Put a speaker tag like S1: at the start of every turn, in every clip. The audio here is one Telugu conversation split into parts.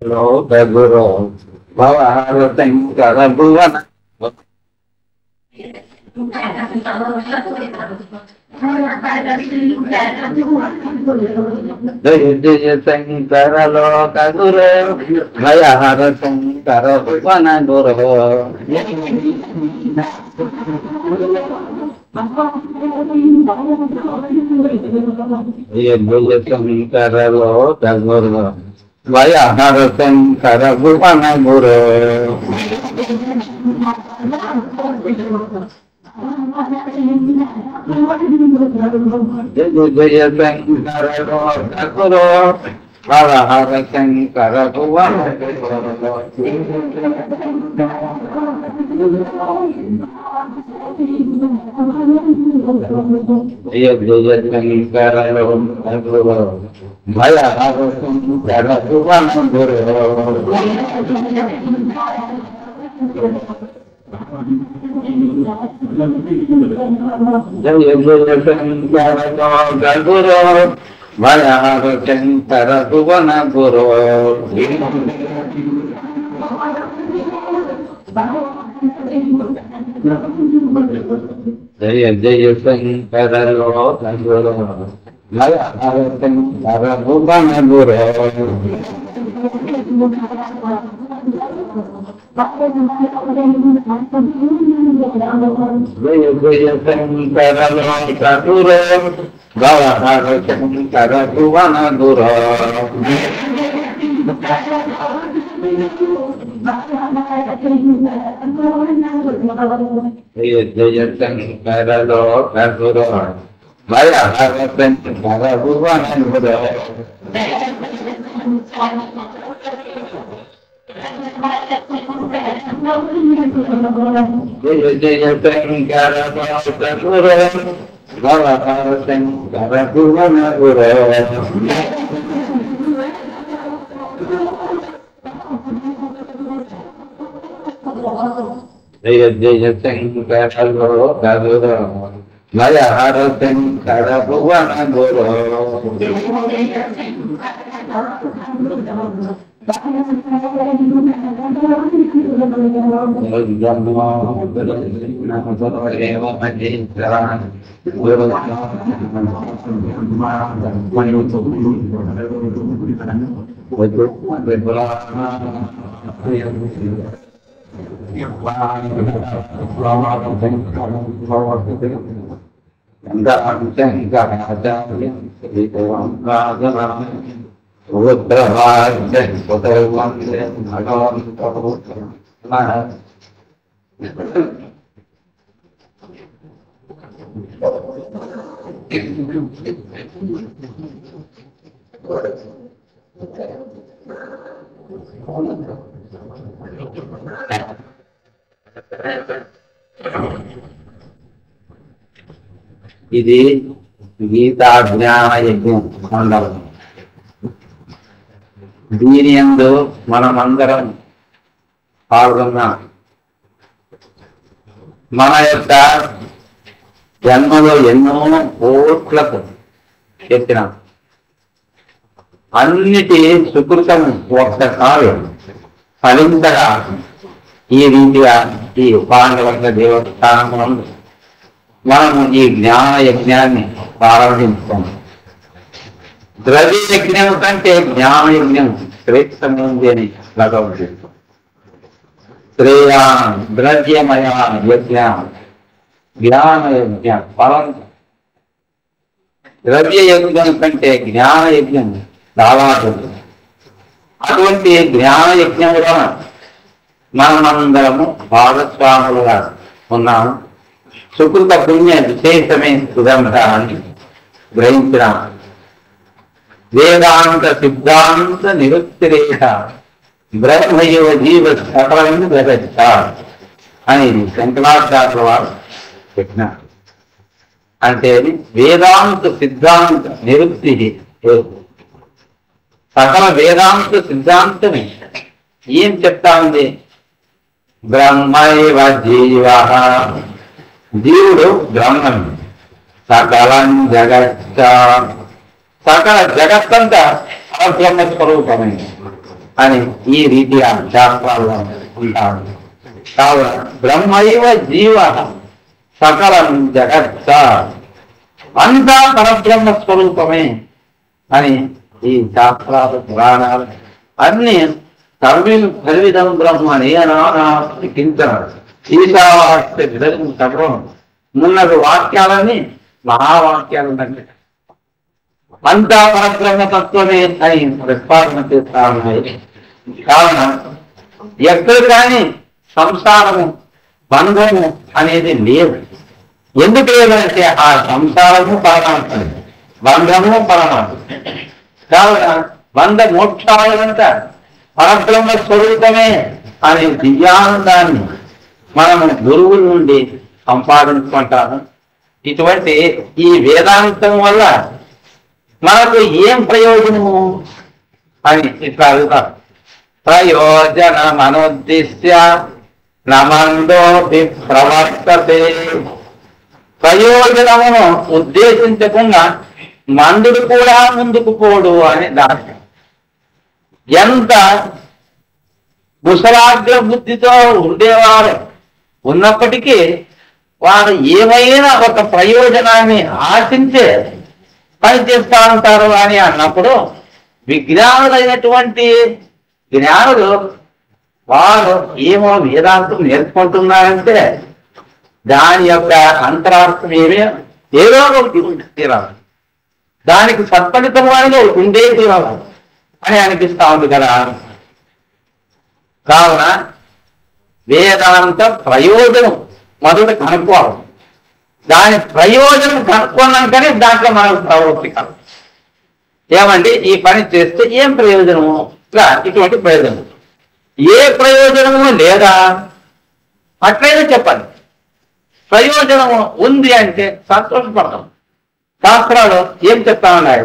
S1: లోకగురో భవహరశంకర భువన జయ జయ శంకర లోకగురో భయహర శంకర భువన గురో జయ జయ శంకర లోకగురో భయహర శంకర భువన గురో జయ జయ శంకర లోకగురో భవహర శంకర భువన గురో జయ జయ శంకర లోకగురో భయహర శంకర భువన గురో జయ జయ శంకర లోకగురో భయహర శంకర భువన గురో జయ జయ శంకర లోకగురో భయహర శంకర భువన గురో జయ జయ శంకర లోకగురో భవహర శంకర భువన గురో జయ జయ శంకర లోకగురో భయహర శంకర భువన గురో జయ జయ శంకర లోకగురో భవహర శంకర భువన గురో జయ జయ శంకర లోకగురో భయహర శంకర భువన గురో ఇది గీతా జ్ఞాన యజ్ఞం మండలం. దీని యందు మనమందరం పాల్గొన్నాం. మన యొక్క జన్మలో ఎన్నో కోట్లకు చెప్పినాం. అన్నిటి సుకృతం ఒక్కసారి ఫలించగా ఈ రీతిగా ఈ పాండవంత దేవస్థానం మనము ఈ జ్ఞాన యజ్ఞాన్ని ప్రారంభించాం. ద్రవ్య యజ్ఞం కంటే జ్ఞాన యజ్ఞం శ్రేష్టమైంది అని భగవద్గీత. శ్రేయా ద్రవ్యమయ యజ్ఞ జ్ఞాన యజ్ఞ ఫలం. ద్రవ్య యజ్ఞం కంటే జ్ఞాన యజ్ఞం చాలా అటువంటి జ్ఞాన యజ్ఞంలో మనమందరము భాగస్వాములుగా ఉన్నాము. సుకృత పుణ్య విశేషమే సుగంధాన్ని గ్రహించిన వేదాంత సిద్ధాంత నిరుక్తిరేఖ బ్రహ్మయో జీవ సకలైన జగచ్చ అని శంకరాచార్యుల వారు చెప్పినారు. అంటే వేదాంత సిద్ధాంత నిరుక్తి సకల వేదాంత సిద్ధాంతమే ఏం చెప్తా ఉంది? బ్రహ్మైవ జీవ, జీవుడు బ్రహ్మం. సకలం జగచ్చ, సకల జగత్తంతా ఆ బ్రహ్మ స్వరూపమే. అని ఈ రీతిగా శాస్త్రాల్లో ఉంటాడు. కావున బ్రహ్మైవ జీవ సకలం జగత్స, అంతా పరబ్రహ్మ స్వరూపమే అని ఈ శాస్త్రాలు పురాణాలు అన్ని సర్విదం బ్రహ్మని కించనాడు. ఈశావాస్య విధం సర్వం మున్నగు వాక్యాలని మహావాక్యాలు అంతా పరబ్రహ్మ తత్వమే అని ప్రతిపాదన చేస్తా ఉన్నాయి. కావున ఎక్కడ కానీ సంసారము బంధము అనేది లేదు. ఎందుకు లేదంటే ఆ సంసారము పరమాత్మ, బంధము పరమాత్మ. కావున బంధ మోక్షాలంతా పరబ్రహ్మ స్వరూపమే అనే దివ్యానందాన్ని మనము గురువుల నుండి సంపాదించుకుంటాము. ఇటువంటి ఈ వేదాంతం వల్ల మనకు ఏం ప్రయోజనము అని ఇట్లా అడుగుతారు. ప్రయోజనమనుద్దిశ్య నమందోపి ప్రవర్తతే. ప్రయోజనమును ఉద్దేశించకుండా మందుడు కూడా ముందుకు పోడు అని దాని ఎంత ముసలాగ్ర బుద్ధితో ఉండేవారు ఉన్నప్పటికీ వారు ఏమైనా ఒక ప్రయోజనాన్ని ఆశించే పని చేస్తా ఉంటారు అని అన్నప్పుడు విజ్ఞానులైనటువంటి జ్ఞానులు వారు ఏమో వేదాంతం నేర్చుకుంటున్నారంటే దాని యొక్క అంతరార్థం ఏదో ఒకటి తీరాలి, దానికి సత్ఫలితం అనేది ఉండే తీరాలి అని అనిపిస్తా ఉంది కదా. కావున వేదాంత ప్రయోజనం మొదట కనుక్కోవాలి. దాని ప్రయోజనం కనుక్కున్నాకనే దాంట్లో మనకు ప్రవృత్తి కాదు. ఏమండి ఈ పని చేస్తే ఏం ప్రయోజనము, ఇలా ఇటువంటి ప్రయోజనం ఏ ప్రయోజనము లేదా అట్లయితే చెప్పండి. ప్రయోజనము ఉంది అంటే సంతోషపడతాం. శాస్త్రాలు ఏం చెప్తా ఉన్నాయి,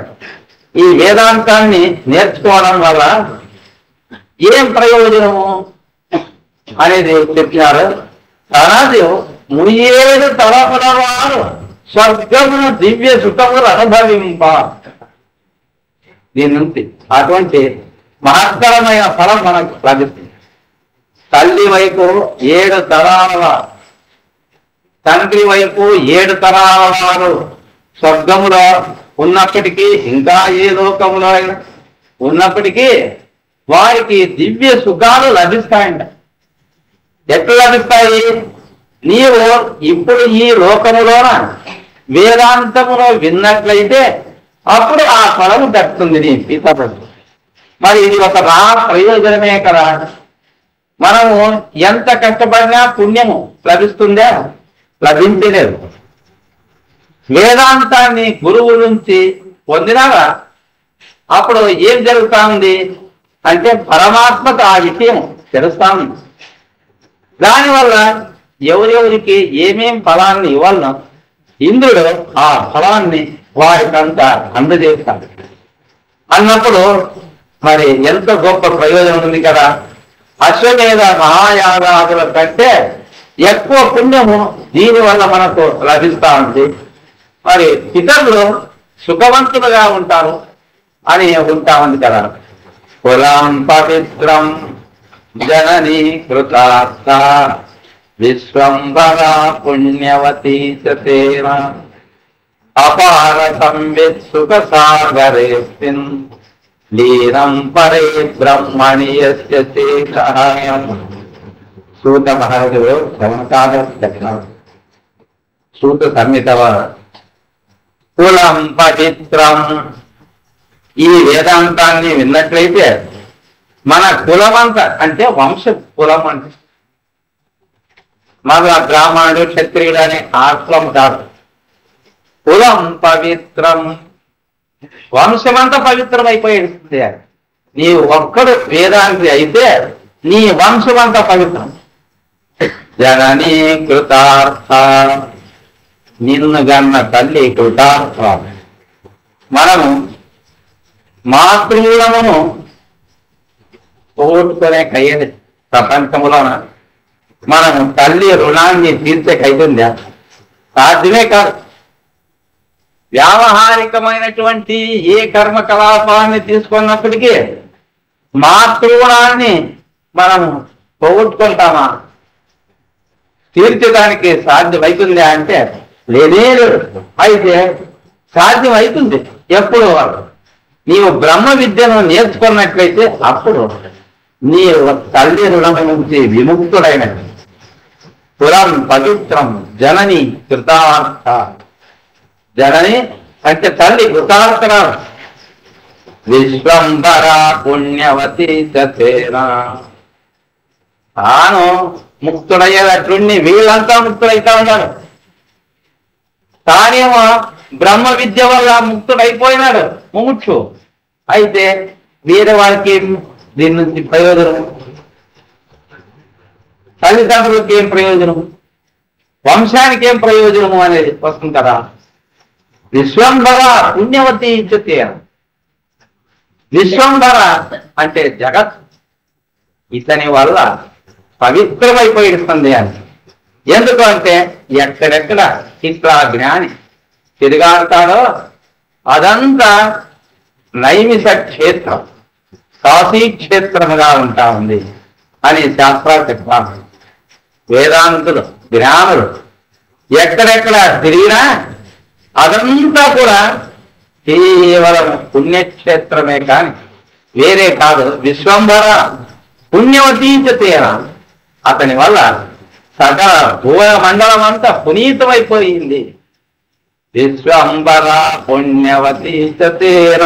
S1: ఈ వేదాంతాన్ని నేర్చుకోవడం వల్ల ఏం ప్రయోజనము అనేది చెప్పినారు. తనది ముయ్యేడు తలపల వారు స్వర్గమును దివ్య సుఖములు అనుభవింప. దీని నుంచి అటువంటి మహత్తరమైన ఫలం మనకు లభిస్తుంది. తల్లి వైపు 7 తరాల, తండ్రి వైపు 7 తరాల వారు స్వర్గములో ఉన్నప్పటికీ, ఇంకా ఏ లోకములో ఉన్నప్పటికీ వారికి దివ్య సుఖాలు లభిస్తాయంట. ఎట్లా లభిస్తాయి? నీవు ఇప్పుడు ఈ లోకములోన వేదాంతములో విన్నట్లయితే అప్పుడు ఆ ఫలము దక్కుతుంది నీ పితరుడు. మరి ఇది ఒక ప్రయోజనమే కదా. మనము ఎంత కష్టపడినా పుణ్యము లభిస్తుందా? లభించలేదు. వేదాంతాన్ని గురువు నుంచి పొందినాగా అప్పుడు ఏం జరుగుతా ఉంది అంటే పరమాత్మకు ఆ విషయం తెలుస్తా ఉంది. దానివల్ల ఎవరెవరికి ఏమేం ఫలాన్ని ఇవ్వాలనో ఇంద్రుడు ఆ ఫలాన్ని వారికంతా అందజేస్తాడు. అన్నప్పుడు మరి ఎంత గొప్ప ప్రయోజనం ఉంది కదా. అశ్వమేధ మహాయాగాదుల కంటే ఎక్కువ పుణ్యము దీనివల్ల మనకు లభిస్తా ఉంది. మరి ఇతరులు సుఖవంతులుగా ఉంటారు అని ఉంటా ఉంది కదా. కులం పవిత్రం జననీ కృతార్థ విశ్వంభర పుణ్యవతీ సేన అపార సంవిత్ సుఖ సాగరేస్మిన్ లీనం పరే బ్రహ్మణి యస్య చేతాయం. సూత మహారాజుడు శ్రవణకాల సూత సంహితవ కులం పవిత్రం. ఈ వేదాంతాన్ని విన్నట్లయితే మన కులమంత అంటే వంశ కులం అంటే మన బ్రాహ్మణుడు క్షత్రియుడు అనే ఆత్రం కాదు. కులం పవిత్రం, వంశమంతా పవిత్రం అయిపోయింది. నీ ఒక్కడు వేదాంతి అయితే నీ వంశమంతా పవిత్రం. జననీ కృతార్థ, నిన్ను గన్న తల్లి కృతార్థ. మనము మాతృమూలమును పోగొట్టుకునే కయ్యేది ప్రపంచంలోన మనము తల్లి రుణాన్ని తీర్చే కైతుందా? సాధ్యమే కాదు. వ్యావహారికమైనటువంటి ఏ కర్మకలాపాన్ని తీసుకున్నప్పటికీ మాతృగుణాన్ని మనం పోగొట్టుకుంటామా? తీర్చడానికి సాధ్యమవుతుందా అంటే లేదే లేదు. అయితే సాధ్యం అవుతుంది ఎప్పుడు? నీవు బ్రహ్మ విద్యను నేర్చుకున్నట్లయితే అప్పుడు నీ తల్లి రుణం నుంచి విముక్తుడైన పురం పవిత్రం జనని కృతార్థ. జనని అంటే తల్లి కృతార్థరాలు. విశ్వంబర పుణ్యవతి చేనా తాను ముక్తుడయ్యేటట్లుండి వీళ్ళంతా ముక్తుడైతా ఉన్నారు. తానేమో బ్రహ్మ విద్య వల్ల ముక్తుడైపోయినాడు ముముక్షు. అయితే వేరే వారికి దీని నుంచి ప్రయోజనం, తల్లిదండ్రులకి ఏం ప్రయోజనం, వంశానికి ఏం ప్రయోజనము అనేది వస్తుంది కదా. విశ్వంభర పుణ్యవతి ఇచ్చుతే. విశ్వంభర అంటే జగత్ ఇతని వల్ల పవిత్రమైపోయిస్తుంది అని. ఎందుకు అంటే ఎక్కడెక్కడ ఇట్లా జ్ఞాని తిరిగాడతాడో అదంతా నైమిష క్షేత్రం, కాశీ క్షేత్రముగా ఉంటా ఉంది అని శాస్త్రాలు చెప్పాలి. వేదాంతులు జ్ఞానులు ఎక్కడెక్కడ తిరిగినా అదంతా కూడా కేవలం పుణ్యక్షేత్రమే కాని వేరే కాదు. విశ్వంభర పుణ్యవతీచతేన అతని వల్ల సకల భూయ మండలం అంతా పునీతమైపోయింది. విశ్వంబర పుణ్యవతీచతేన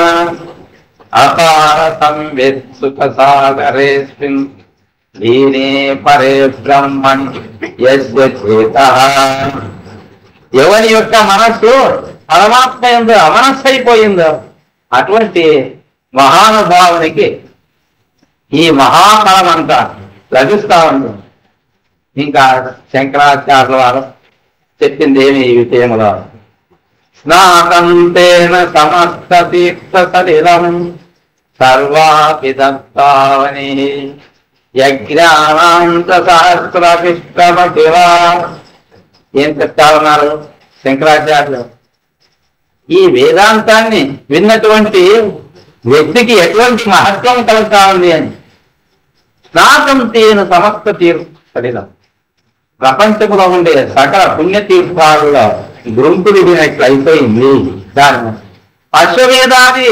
S1: అపార సంవిత్ సుఖ సాగరేస్మిన్ లీనే పరే బ్రహ్మన్ యస్య చేతః. ఎవరి యొక్క మనస్సు పరమాత్మ యందు అమనస్సు అయిపోయిందో అటువంటి మహానుభావునికి ఈ మహాఫలం అంతా లభిస్తా ఉంది. ఇంకా శంకరాచార్యుల వారు చెప్పింది ఏమి ఈ విషయంలో? స్నాకంతేన సమస్త తీర్థ సలిలం సర్వాపి దత్తావని యజ్ఞానాంత సహస్రవిష్ట్రమశివా. ఏం చెప్తా ఉన్నారు శంకరాచార్యులు? ఈ వేదాంతాన్ని విన్నటువంటి వ్యక్తికి ఎటువంటి మహత్వం కలుగుతా ఉంది అని. స్నాతం తేన సమస్త తీర్థం. ప్రపంచంలో ఉండే సకల పుణ్యతీర్థాలలో గుంపులు వినట్లు అయిపోయింది. దాని అశ్వవేదాది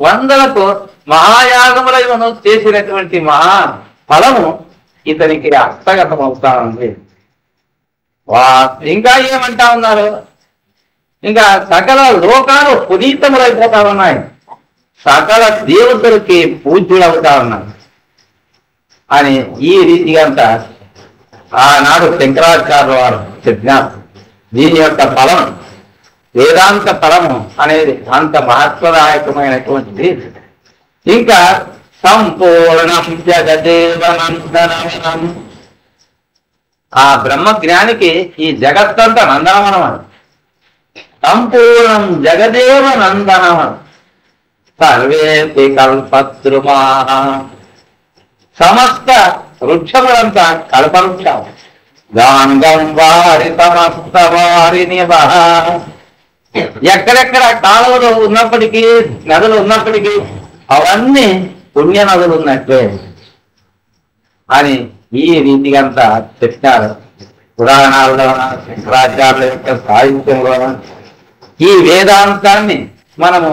S1: వందలకు మహాయాగములను చేసినటువంటి మహా ఫలము ఇతనికి హస్తగతం అవుతా ఉంది. ఇంకా ఏమంటా ఉన్నారు? ఇంకా సకల లోకాలు పునీతములైపోతా ఉన్నాయి, సకల దేవతలకి పూజ్యులవుతా ఉన్నారు అని ఈ రీతిగా అంతా ఆనాడు శంకరాచార్య వారు చెప్పినారు. దీని యొక్క ఫలం వేదాంత ఫలము అనేది అంత మహత్వదాయకమైనటువంటిది. ఇంకా సంపూర్ణం జగదేవనందనం. ఆ బ్రహ్మజ్ఞానికి ఈ జగత్తంతా నందనవనం. సంపూర్ణం జగదేవ నందనం. సర్వేపి కల్పద్రుమా. సమస్త వృక్షములంతా కల్పవృక్షం. గాంగం వారి సమస్త వారి నివహ. ఎక్కడెక్కడ కాలువలు ఉన్నప్పటికీ నదులు ఉన్నప్పటికీ అవన్నీ పుణ్య నదులు ఉన్నట్లే అని ఈ రీతిగా అంతా చెప్పారు పురాణాల్లో, శంకరాచార్యుల యొక్క సాహిత్యంలో. ఈ వేదాంతాన్ని మనము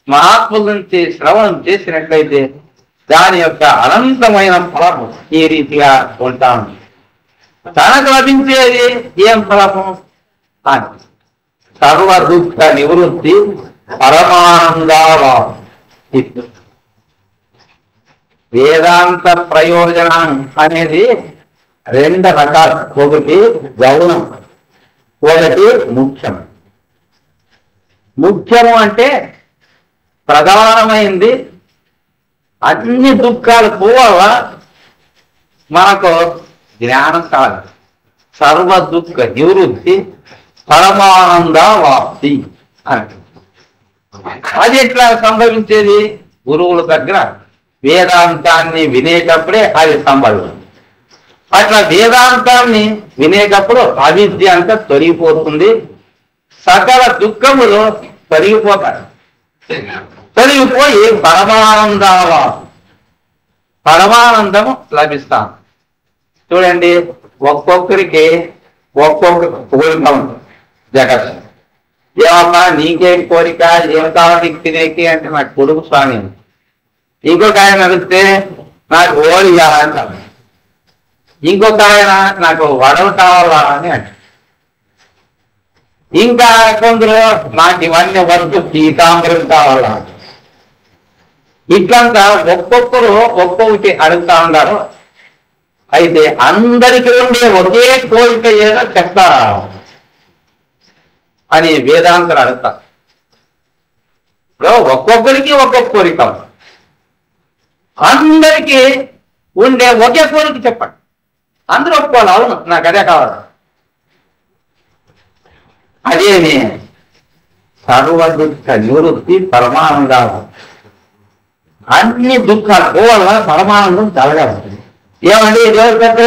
S1: మహాత్ముల నుంచి శ్రవణం చేసినట్లయితే దాని యొక్క అనంతమైన ఫలము ఈ రీతిగా ఉంటాము. తనకు లభించేది ఏం ఫలము అని సర్వ దుఃఖ నివృత్తి పరమానందావాప్తి. వేదాంత ప్రయోజనం అనేది రెండు రకాలు. ఒకటి గౌణం, ఒకటి ముఖ్యం. ముఖ్యము అంటే ప్రధానమైంది. అన్ని దుఃఖాలు పోవాలా మనకు జ్ఞానం కాదు. సర్వ దుఃఖ నివృత్తి పరమానంద వాప్తి అని. అది ఎట్లా సంభవించేది? గురువుల దగ్గర వేదాంతాన్ని వినేటప్పుడే అది సంభవం. అట్లా వేదాంతాన్ని వినేటప్పుడు అవిద్య అంతా తొలగిపోతుంది, సకల దుఃఖములు తొలగిపోతాయి. తొలగిపోయి పరమానందావా పరమానందము లభిస్తాం. చూడండి, ఒక్కొక్కరికి ఒక్కొక్క కోరిక ఉంటుంది. జగత్ ఏమమ్మా నీకేం కోరిక, ఏం కావాలి నీకు తినేకి అంటే నాకు కొడుకు స్వామి. ఇంకొక ఆయన అడిగితే నాకు ఓడి కావాలంటాను. ఇంకొక ఆయన నాకు వడలు కావాలా అని అంట. ఇంకా కొందరు నాకు ఇవన్నీ వరకు పీతాంబరం కావాలా. ఇట్లంతా ఒక్కొక్కరు ఒక్కొక్కటి అడుగుతా ఉన్నారు. అయితే అందరికీ ఉండే ఒకే కోరిక ఏదో చెప్తా అని వేదాంతలు అడుగుతా. ఒక్కొక్కరికి ఒక్కొక్క కోరిక, అందరికీ ఉండే ఒకే కోరిక చెప్పండి. అందరూ ఒప్పుకోవాలి, అవును నాకు అదే కావాలి. అదేమి సర్వదుఃఖ నివృత్తి పరమానందాలు. అన్ని దుఃఖాలు పోవాల పరమానందం కలగాలి. ఏమండి ఇది ఎవరు పెద్ద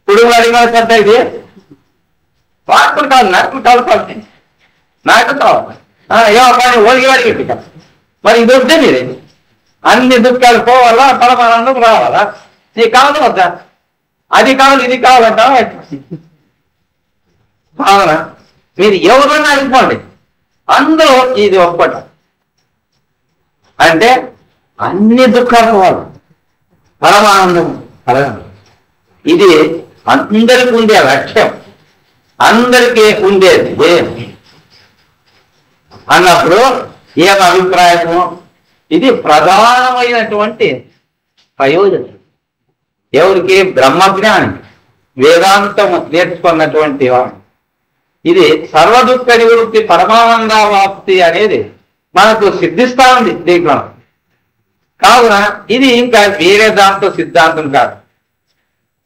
S1: ఇప్పుడు అడిగిన పెద్ద ఇది వాడుకుని కావాలి, నాకు కావాలి, నాకు కావాలి. ఏమో పని ఓడికి వాడికి పెట్టి మరి ఇది వద్దే మీరే. అన్ని దుఃఖాలు పోవాలా పరమానందం రావాలా. నీకు కావాలి వద్దా, అది కావాలి ఇది కావాలంటావా? అవునా? మీరు ఎవరన్నా అనుకోండి, అందరూ ఇది ఒక్కట అంటే అన్ని దుఃఖాలు పోవాలి, పరమానందం కలగాలి. ఇది అందరికీ ఉండే లక్ష్యం, అందరికీ ఉండేది అన్నప్పుడు ఏం అభిప్రాయము? ఇది ప్రధానమైనటువంటి ప్రయోజనం. ఎవరికి? బ్రహ్మజ్ఞాని, వేదాంతం నేర్చుకున్నటువంటి వాడు. ఇది సర్వదుఃఖ నివృత్తి పరమానందావాప్తి అనేది మనకు సిద్ధిస్తా ఉంది దీంట్లో. కావున ఇది ఇంకా వేరే దాంతో సిద్ధాంతం కాదు.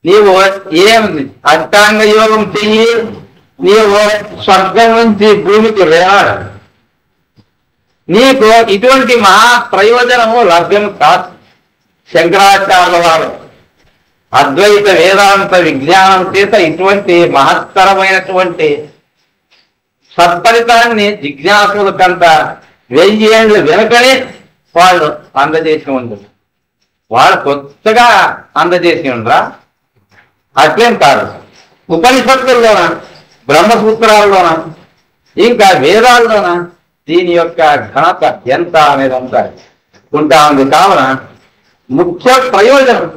S1: నీవు ఏమి అష్టాంగ యోగం చెయ్యి, నీవు స్వర్గం నుంచి భూమికి వేయాలి, నీకు ఇటువంటి మహా ప్రయోజనము లభ్యం కాదు. శంకరాచార్యుల వారు అద్వైత వేదాంత విజ్ఞానం చేత ఇటువంటి మహత్తరమైనటువంటి సత్ఫలితాన్ని జిజ్ఞాసులకంతా 1000 ఏళ్ళు వెనకనే వాళ్ళు అందజేసి ఉండరు. వాళ్ళు కొత్తగా అందజేసి ఉండరా? అట్లేం కాదు. ఉపనిషత్తుల్లోన, బ్రహ్మసూత్రాల్లోన, ఇంకా వేదాల్లోన దీని యొక్క ఘనత ఎంత అనేది అంతా ఉంటా ఉంది. కావున ముఖ్య ప్రయోజనం,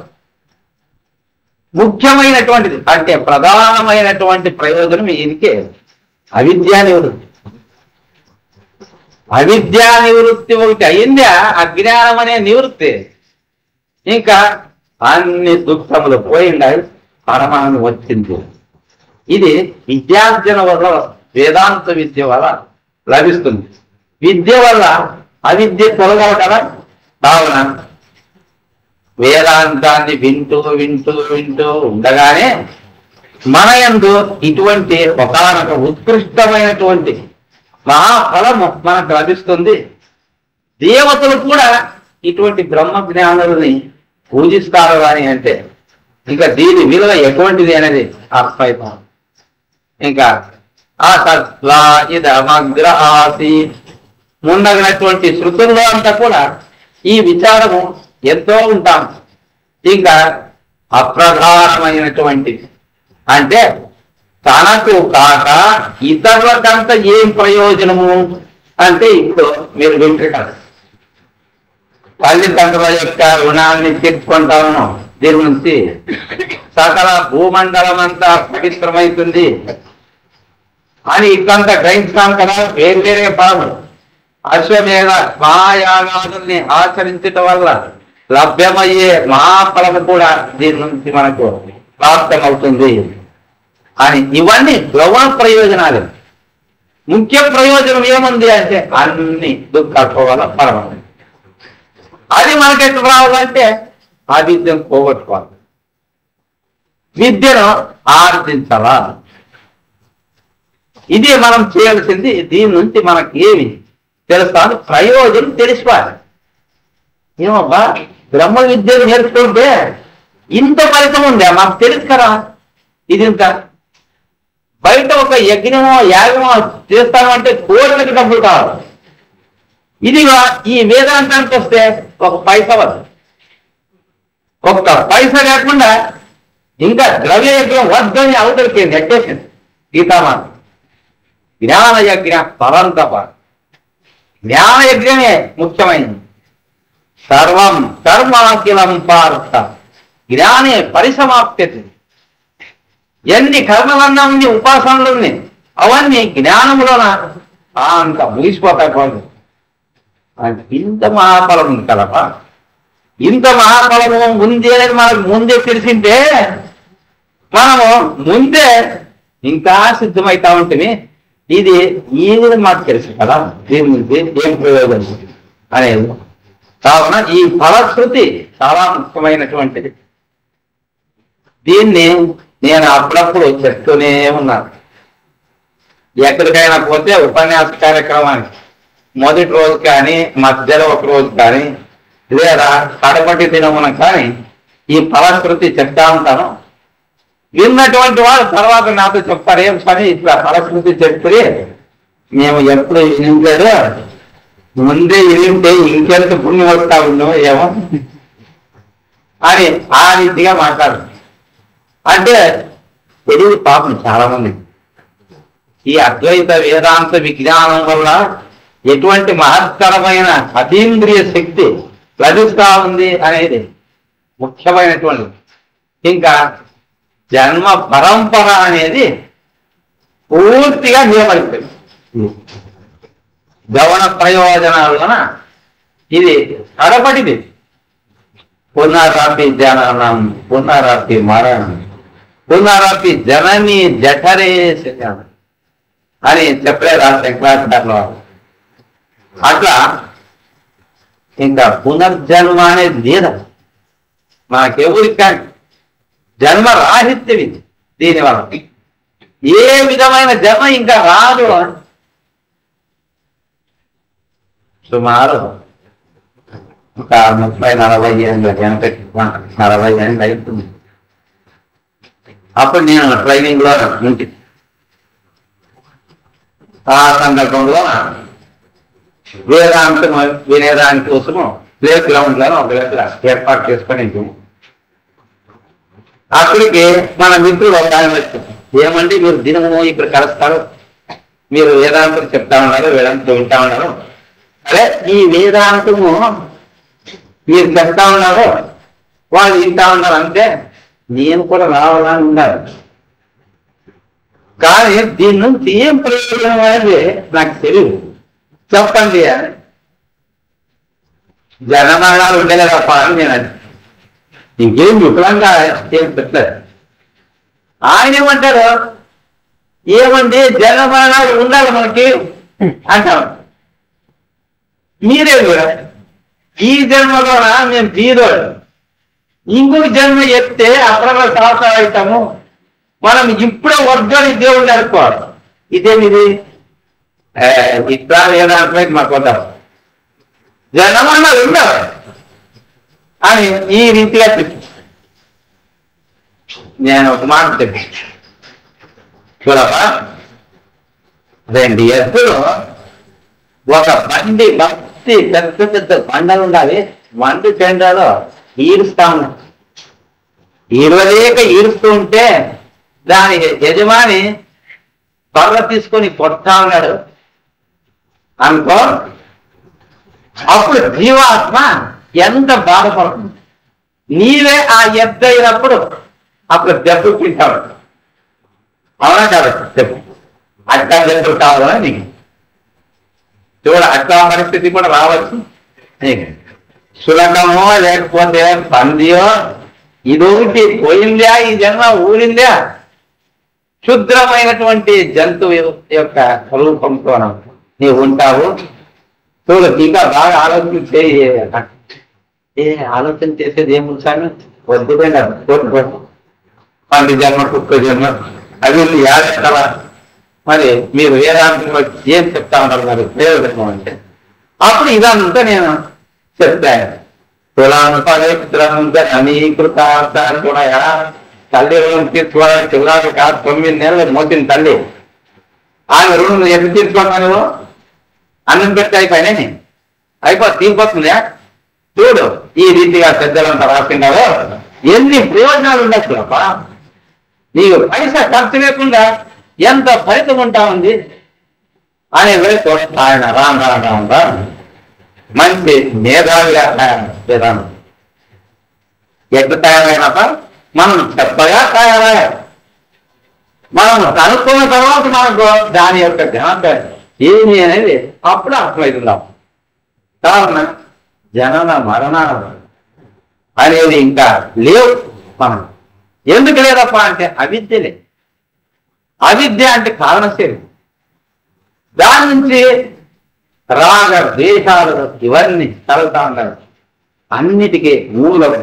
S1: ముఖ్యమైనటువంటిది అంటే ప్రధానమైనటువంటి ప్రయోజనం దీనికే అవిద్యా నివృత్తి. అవిద్యా నివృత్తి ఒకటి అయిందా, అజ్ఞానం అనే నివృత్తి. ఇంకా అన్ని దుఃఖములు పోయిండాయి, పరమానందం వచ్చింది. ఇది విద్యార్జన వల్ల, వేదాంత విద్య వల్ల లభిస్తుంది. విద్య వల్ల అవిద్య తొలగవు కదా. కావున వేదాంతాన్ని వింటూ వింటూ వింటూ ఉండగానే మన యందు ఇటువంటి ఒకనొక ఉత్కృష్టమైనటువంటి మహాఫలము మనకు లభిస్తుంది. దేవతలు కూడా ఇటువంటి బ్రహ్మ జ్ఞానులని పూజిస్తారు అని అంటే ఇంకా దీని విలువ ఎటువంటిది అనేది అర్థమైపోతుంది. ఇంకా ఆ సత్వా ఇదమగ్రహాసి ముందగినటువంటి శృతుల్లో అంతా కూడా ఈ విచారము ఎంతో ఉంటాం. ఇంకా అప్రధానమైనటువంటిది అంటే తనకు కాక ఇతరులకంతా ఏం ప్రయోజనము అంటే ఇప్పుడు మీరు వింటారు కదా, తల్లిదండ్రుల యొక్క రుణాన్ని తీర్చుకుంటాను, దీని నుంచి సకల భూమండలం అంతా పవిత్రమవుతుంది అని ఇట్లంతా గ్రహిస్తాం కదా. వేరు వేరే పాలు అశ్వమేధ మహాయాగాదుల్ని ఆచరించటం వల్ల లభ్యమయ్యే మహాఫలము కూడా దీని నుంచి మనకు ప్రాప్తమవుతుంది అని ఇవన్నీ గౌరవ ప్రయోజనాలు. ముఖ్య ప్రయోజనం ఏముంది అంటే అన్ని దుఃఖాలు పోవాల పరమానందం. అది మనకి ఎట్లా రావాలంటే ఆ విద్యను పోగొట్టుకోవాలి, విద్యను ఆర్జించాలా. ఇది మనం చేయాల్సింది. దీని నుంచి మనకి ఏమి తెలుస్తాను, ప్రయోజనం తెలిసిపోవాలి. ఏమబ్బా బ్రహ్మ విద్యను నేర్చుకుంటే ఇంత ఫలితం ఉందా మాకు తెలుసు కదా. ఇది ఇంకా బయట ఒక యజ్ఞమో యాగమో చేస్తామంటే కోట్లకి డబ్బులు కావాలి. ఇది ఈ వేదాంతానికి వస్తే ఒక పైసా వద్దు. ఒక్క పైసా లేకుండా ఇంకా ద్రవ్య యజ్ఞం వద్దని అవతలికి నెట్టేసింది గీతామాత. జ్ఞాన యజ్ఞ పరంతప, జ్ఞాన యజ్ఞమే ముఖ్యమైనది. సర్వం కర్మాఖిలం పార్థ జ్ఞానే పరిసమాప్యతి. ఎన్ని కర్మలన్నా ఉంది, ఉపాసనలు ఉన్నాయి, అవన్నీ జ్ఞానంలోన అంత ముగిసిపోతాయి. పోదు అంటే ఇంత మహాఫలం ఉంది కదప. ఇంత మహాఫలము ఉంది అనేది మనకు ముందే తెలిసింటే మనము ముందే ఇంకా సిద్ధమవుతా ఉంటుంది. ఇది మాకు తెలుసు కదా, దీని నుంచి ఏం ప్రయోజనం అనేది. కావున ఈ ఫలశ్రుతి చాలా ముఖ్యమైనటువంటిది. దీన్ని నేను అప్పుడప్పుడు చెప్తూనే ఉన్నాను. ఎక్కడికైనా పోతే ఉపన్యాస కార్యక్రమానికి మొదటి రోజు కానీ, మధ్యలో ఒక రోజు కానీ, లేదా కడపటి దినమున కానీ ఈ ఫలశ్రుతి చెప్తా ఉంటాను. విన్నటువంటి వాళ్ళు తర్వాత నాతో చెప్తారు, ఏం పని ఇట్లా ఫలశ్రుతి చెప్తే మేము ఎప్పుడు వినలేదు, ముందే వింటే ఇంకెంత పుణ్యం వస్తా ఉన్నాం ఏమో అని ఆ రీతిగా మాట్లాడు. అంటే తెలియదు పాపం చాలా మంది ఈ అద్వైత వేదాంత విజ్ఞానం వల్ల ఎటువంటి మహత్తరమైన అతీంద్రియ శక్తి లభిస్తా ఉంది అనేది ముఖ్యమైనటువంటి. ఇంకా జన్మ పరంపర అనేది పూర్తిగా నియమలిపోయింది. గౌణ ప్రయోజనాలన ఇది కడపటిది. పునరాపి జననం పునరాపి మరణం పునరాపి జనని జఠరే అని చెప్పలేదా శంకరాచార్యులు. అట్లా ఇంకా పునర్జన్మ అనేది లేదా మనకెవరికి కానీ జన్మ రాహిత్యమి. దీనివల్ల ఏ విధమైన జన్మ ఇంకా రాదు. సుమారు ఒక 30-40 ఏళ్ళ వెనకటి 40 ఏళ్ళు అవుతుంది. అప్పుడు నేను ట్రైనింగ్ లో ఉంటుంది. ఆ సందర్భంలో వేదాంతం వినేదాని కోసము ప్లే గ్రౌండ్ లో ఒక దగ్గర ఏర్పాటు చేసుకొని అక్కడికి మన మిత్రుడు ఒక ఆయన వచ్చారు. ఏమంటే మీరు దినము ఇక్కడ కలుస్తారు, మీరు వేదాంతం చెప్తా ఉన్నారు, వేదాంతం వింటా ఉన్నారు, అదే ఈ వేదాంతము మీరు చెప్తా ఉన్నారు, వాళ్ళు వింటా ఉన్నారు, అంటే నేను కూడా రావాలని ఉన్నారు. కానీ దీని నుంచి ఏం ప్రయోజనం అనేది నాకు తెలియదు, చెప్పండి అని. జనమరణాలు ఉండేది తప్ప అని నేను అది ఇంకేం విఫలంగా ఏం పెట్టలేదు. ఆయన ఏమంటారు, ఏమండి జనమరణాలు ఉండాలి మనకి అంటారు. మీరే కూడా ఈ జన్మలోన మేము తీరోడు, ఇంకొక జన్మ ఎత్తే అక్రమ సంవత్సరాలు అవుతాము, మనం ఇప్పుడే వర్గాన్ని దేవుడిని అనుకోవాలి. ఇదేమిది ఇట్లా వేదాంతమైతే మాకు వద్దాం, జనమరణాలు ఉండాలి అని ఈ రీతిగా చెప్పి నేను ఒక మాట చెప్పి చూడవా, 2 ఎత్తులు ఒక బండి భక్తి పెద్ద పెద్ద బండలు ఉండాలి, మండు చెండాలో ఈడుస్తా ఉన్నారు. ఈడవలేక ఈడుస్తూ ఉంటే దాని యజమాని బర్ర తీసుకొని కొడతా ఉన్నాడు అనుకో, అప్పుడు జీవాత్మ ఎంత బాధపడుతుంది. నీవే ఆ ఎద్దు అయినప్పుడు అప్పుడు దెబ్బ తింటాడు. అవునా కాదు చెప్పు, అట్లా దెబ్బలు కావాలా నీకు? చూడ అట్లా పరిస్థితి కూడా రావచ్చు నీకు. సులకమో లేకపోతే పందియో ఇదొకటి పోయిందా, ఈ జన్మ ఊరిందా, క్షుద్రమైనటువంటి జంతువు యొక్క రూపంతో నీవు ఉంటావు. చూడు ఇంకా బాగా ఆలోచన చేయి. ఆలోచన చేసేది ఏముంది సామి, వద్దుపోయినా పంది జన్మ కుక్క జన్మ అవి యాద. మరి మీరు వేదాంతంలో ఏం చెప్తా ఉన్నారు మరి ప్రయోజనం అంటే అప్పుడు ఇదంతా నేను చెప్తాను. తులాను పవిత్రంగా సమీకృత చూడయా, తల్లి రుణం తీర్చుకోవడానికి చివరాకు కాదు 9 నెలలు మోసిన తల్లి, ఆమె రుణం ఎప్పుడు తీర్చుకున్నా నువ్వు? అన్నం పెట్టి అయిపోయినా అయిపో తీరిపోతుందా? చూడు ఈ రీతిగా పెద్దలంతా రాసిండారో ఎన్ని ప్రయోజనాలు ఉండొచ్చు అప్ప. నీకు పైసా ఖర్చు లేకుండా ఎంత ఫలితం ఉంటా ఉంది అనేది ఆయన రాను మంచి మేధావిగా విధానం. ఎట్లా తయారైనాక మనం చెప్పగా తయారయ్యారు. మనం కనుక్కున్న తర్వాత మనకు దాని యొక్క ఘనత ఏమి అనేది అప్పుడు అర్థమవుతుందాం. కారణం జనన మరణాలు అనేది ఇంకా లేవు. మనం ఎందుకు లేదప్ప అంటే అవిద్యలే. అవిద్య అంటే కారణశీలి. దాని నుంచి రాగ ద్వేషాలు ఇవన్నీ కలుగుతా ఉంటారు. అన్నిటికీ మూలం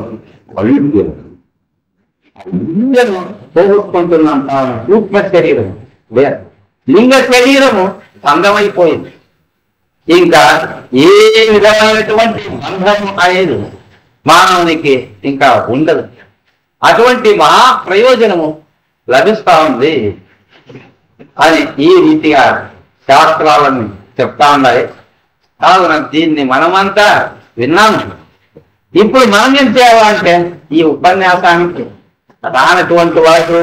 S1: పోగొట్టుకుంటున్నాం. సూక్ష్మ శరీరం లింగ శరీరము అందమైపోయింది. ఇంకా ఏ విధమైనటువంటి బంధం అనేది మానవునికి ఇంకా ఉండదు. అటువంటి మహా ప్రయోజనము లభిస్తా ఉంది అని ఈ రీతిగా శాస్త్రాలను చెప్తా ఉన్నాయి. కావున దీన్ని మనమంతా విన్నాము. ఇప్పుడు మనం ఏం చేయాలంటే ఈ ఉపన్యాసానికి రానటువంటి వారు,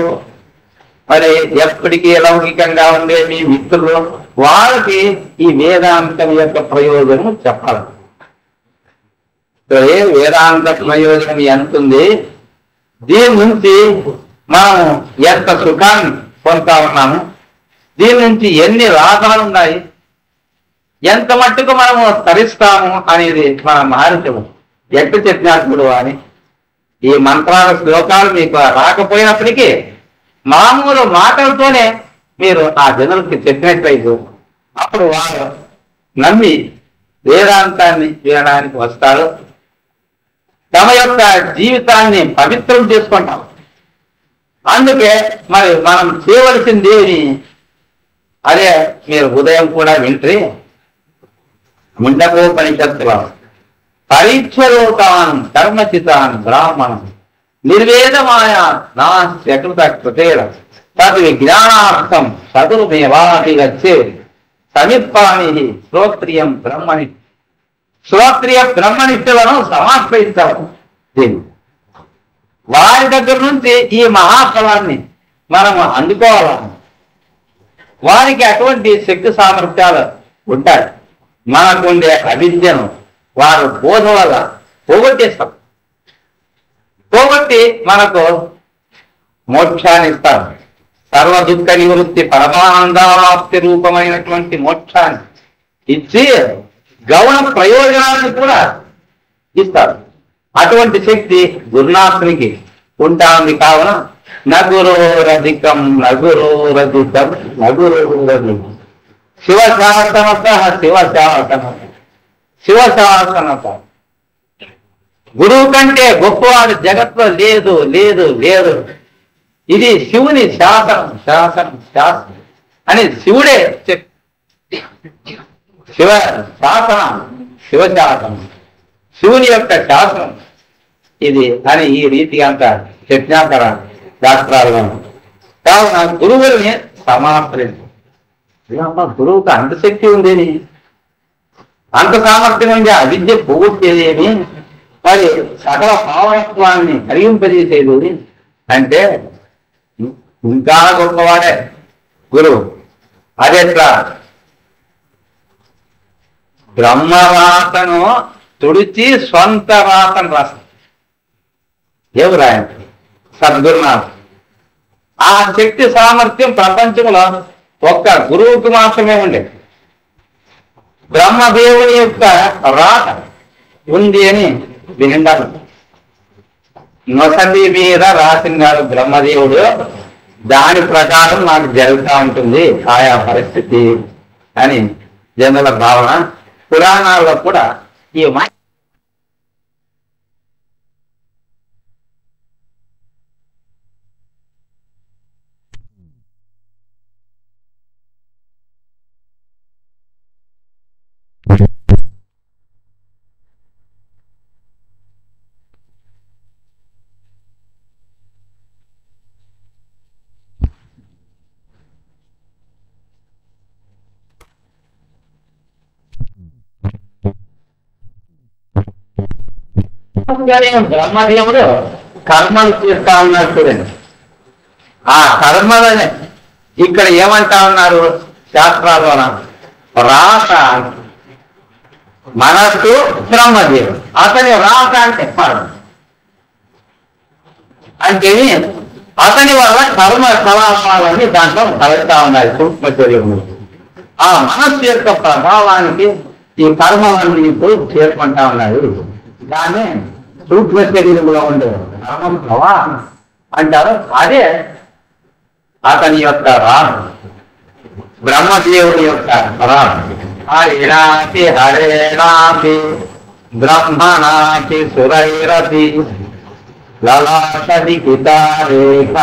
S1: మరి ఎప్పటికీ లౌకికంగా ఉండే మీ మిత్రులు, వాళ్ళకి ఈ వేదాంతం యొక్క ప్రయోజనం చెప్పాలి. వేదాంత ప్రయోజనం ఎంత ఉంది, దీని నుంచి మనం ఎంత సుఖాన్ని పొందుతా ఉన్నాము, దీని నుంచి ఎన్ని లాభాలు ఉన్నాయి, ఎంత మట్టుకు మనము తరిస్తాము అనేది మన మహర్షులు ఎట్టు చెప్పినప్పుడు అని. ఈ మంత్రాల శ్లోకాలు మీకు రాకపోయినప్పటికీ మామూలు మాటలతోనే మీరు ఆ జనులకి చెప్పినట్లయితే అప్పుడు వారు నమ్మి వేదాంతాన్ని వినడానికి వస్తారు. తమ యొక్క జీవితాన్ని పవిత్రం చేసుకుంటాం. అందుకే మరి మనం చేయవలసింది అదే మీరు ఉదయం కూడా వింటే ముండకోపనిషత్తులో పరీక్షలోకాన్ కర్మచితాన్ బ్రాహ్మణం నిర్వేదమాయ నాకృతేర తద్ విజ్ఞానార్థం చతుర్మేవాధిగచ్చే సమిత్పామి శ్రోత్రియం బ్రహ్మని. శ్రోత్రియ బ్రహ్మనిష్ఠులను సమాశ్రయించాలి. దీన్ని వారి దగ్గర నుంచి ఈ మహాఫలాన్ని మనము అందుకోవాలని వారికి అటువంటి శక్తి సామర్థ్యాలు ఉంటాయి. మనకుండే అవిద్యను వారు బోధ వల్ల పోగొట్టేస్తారు. పోగొట్టి మనకు మోక్షాన్ని ఇస్తారు. సర్వ దుఃఖ నివృత్తి పరమానందాప్తి రూపమైనటువంటి మోక్షాన్ని ఇచ్చి గౌణ ప్రయోజనాన్ని కూడా ఇస్తారు. అటువంటి శక్తి గురునాథునికి ఉంటా ఉంది. కావున నగురోరధికం నగురోరధికం నగురోరధికం శివశాసనత శివశాసనత శివశాసనత. గురువు కంటే గొప్పవాడు జగత్తులో లేదు లేదు లేదు. ఇది శివుని శాసనం శాసనం శాసనం అని శివుడే శివ శాసనం శివశాసనం శివుని యొక్క శాసనం ఇది అని ఈ రీతిగా అంత యజ్ఞాకర శాస్త్రాలు. కావున గురువుల్ని సమాశ్రయించు. గురువుకు అంత శక్తి ఉందేని, అంత సామర్థ్యం ఉంది. అవిద్య పోగొట్టేదేమి, మరి సకల పావనత్వాన్ని కలిగింపజేసేది అంటే ఇంకా గొప్పవాడే గురువు. అదెట్లా బ్రహ్మరాతను తుడిచి స్వంత రాతను రాస్తాడు. ఎవరు ఆయన? సద్గురునాథ్. ఆ శక్తి సామర్థ్యం ప్రపంచంలో ఒక్క గురువుకి మాత్రమే ఉండే. బ్రహ్మదేవుని యొక్క రాత ఉంది అని వింటారు. నొసండి మీద రాసినాడు బ్రహ్మదేవుడు. దాని ప్రకారం నాకు జరుగుతూ ఉంటుంది ఆయా పరిస్థితి అని జనుల భావన. పురాణాల్లో కూడా ఈ బ్రహ్మదేవుడు కర్మలు చేస్తా ఉన్నారు చూడండి. ఆ కర్మలనే ఇక్కడ ఏమంటా ఉన్నారు శాస్త్రాల రాత మనస్సు బ్రహ్మదేవుడు, అతని రాత అంటే పరం. అంటే అతని వల్ల కర్మ కలాపాలని దాంట్లో కలుగుతా ఉన్నాయి సూక్ష్మ శరీరంలో. ఆ మనస్సు యొక్క ప్రభావానికి ఈ కర్మలన్నీ ఇప్పుడు చేరుకుంటా ఉన్నాయి. దాన్ని సూక్ష్మ శరీరంలో ఉండే కర్మ ప్రవాహం అంటారు. అదే అతని యొక్క రాత, బ్రహ్మదేవుడి యొక్క రాత. హరినాటి హరేనాటి బ్రహ్మనాటి సురైరతి లలాటది కితారేఖ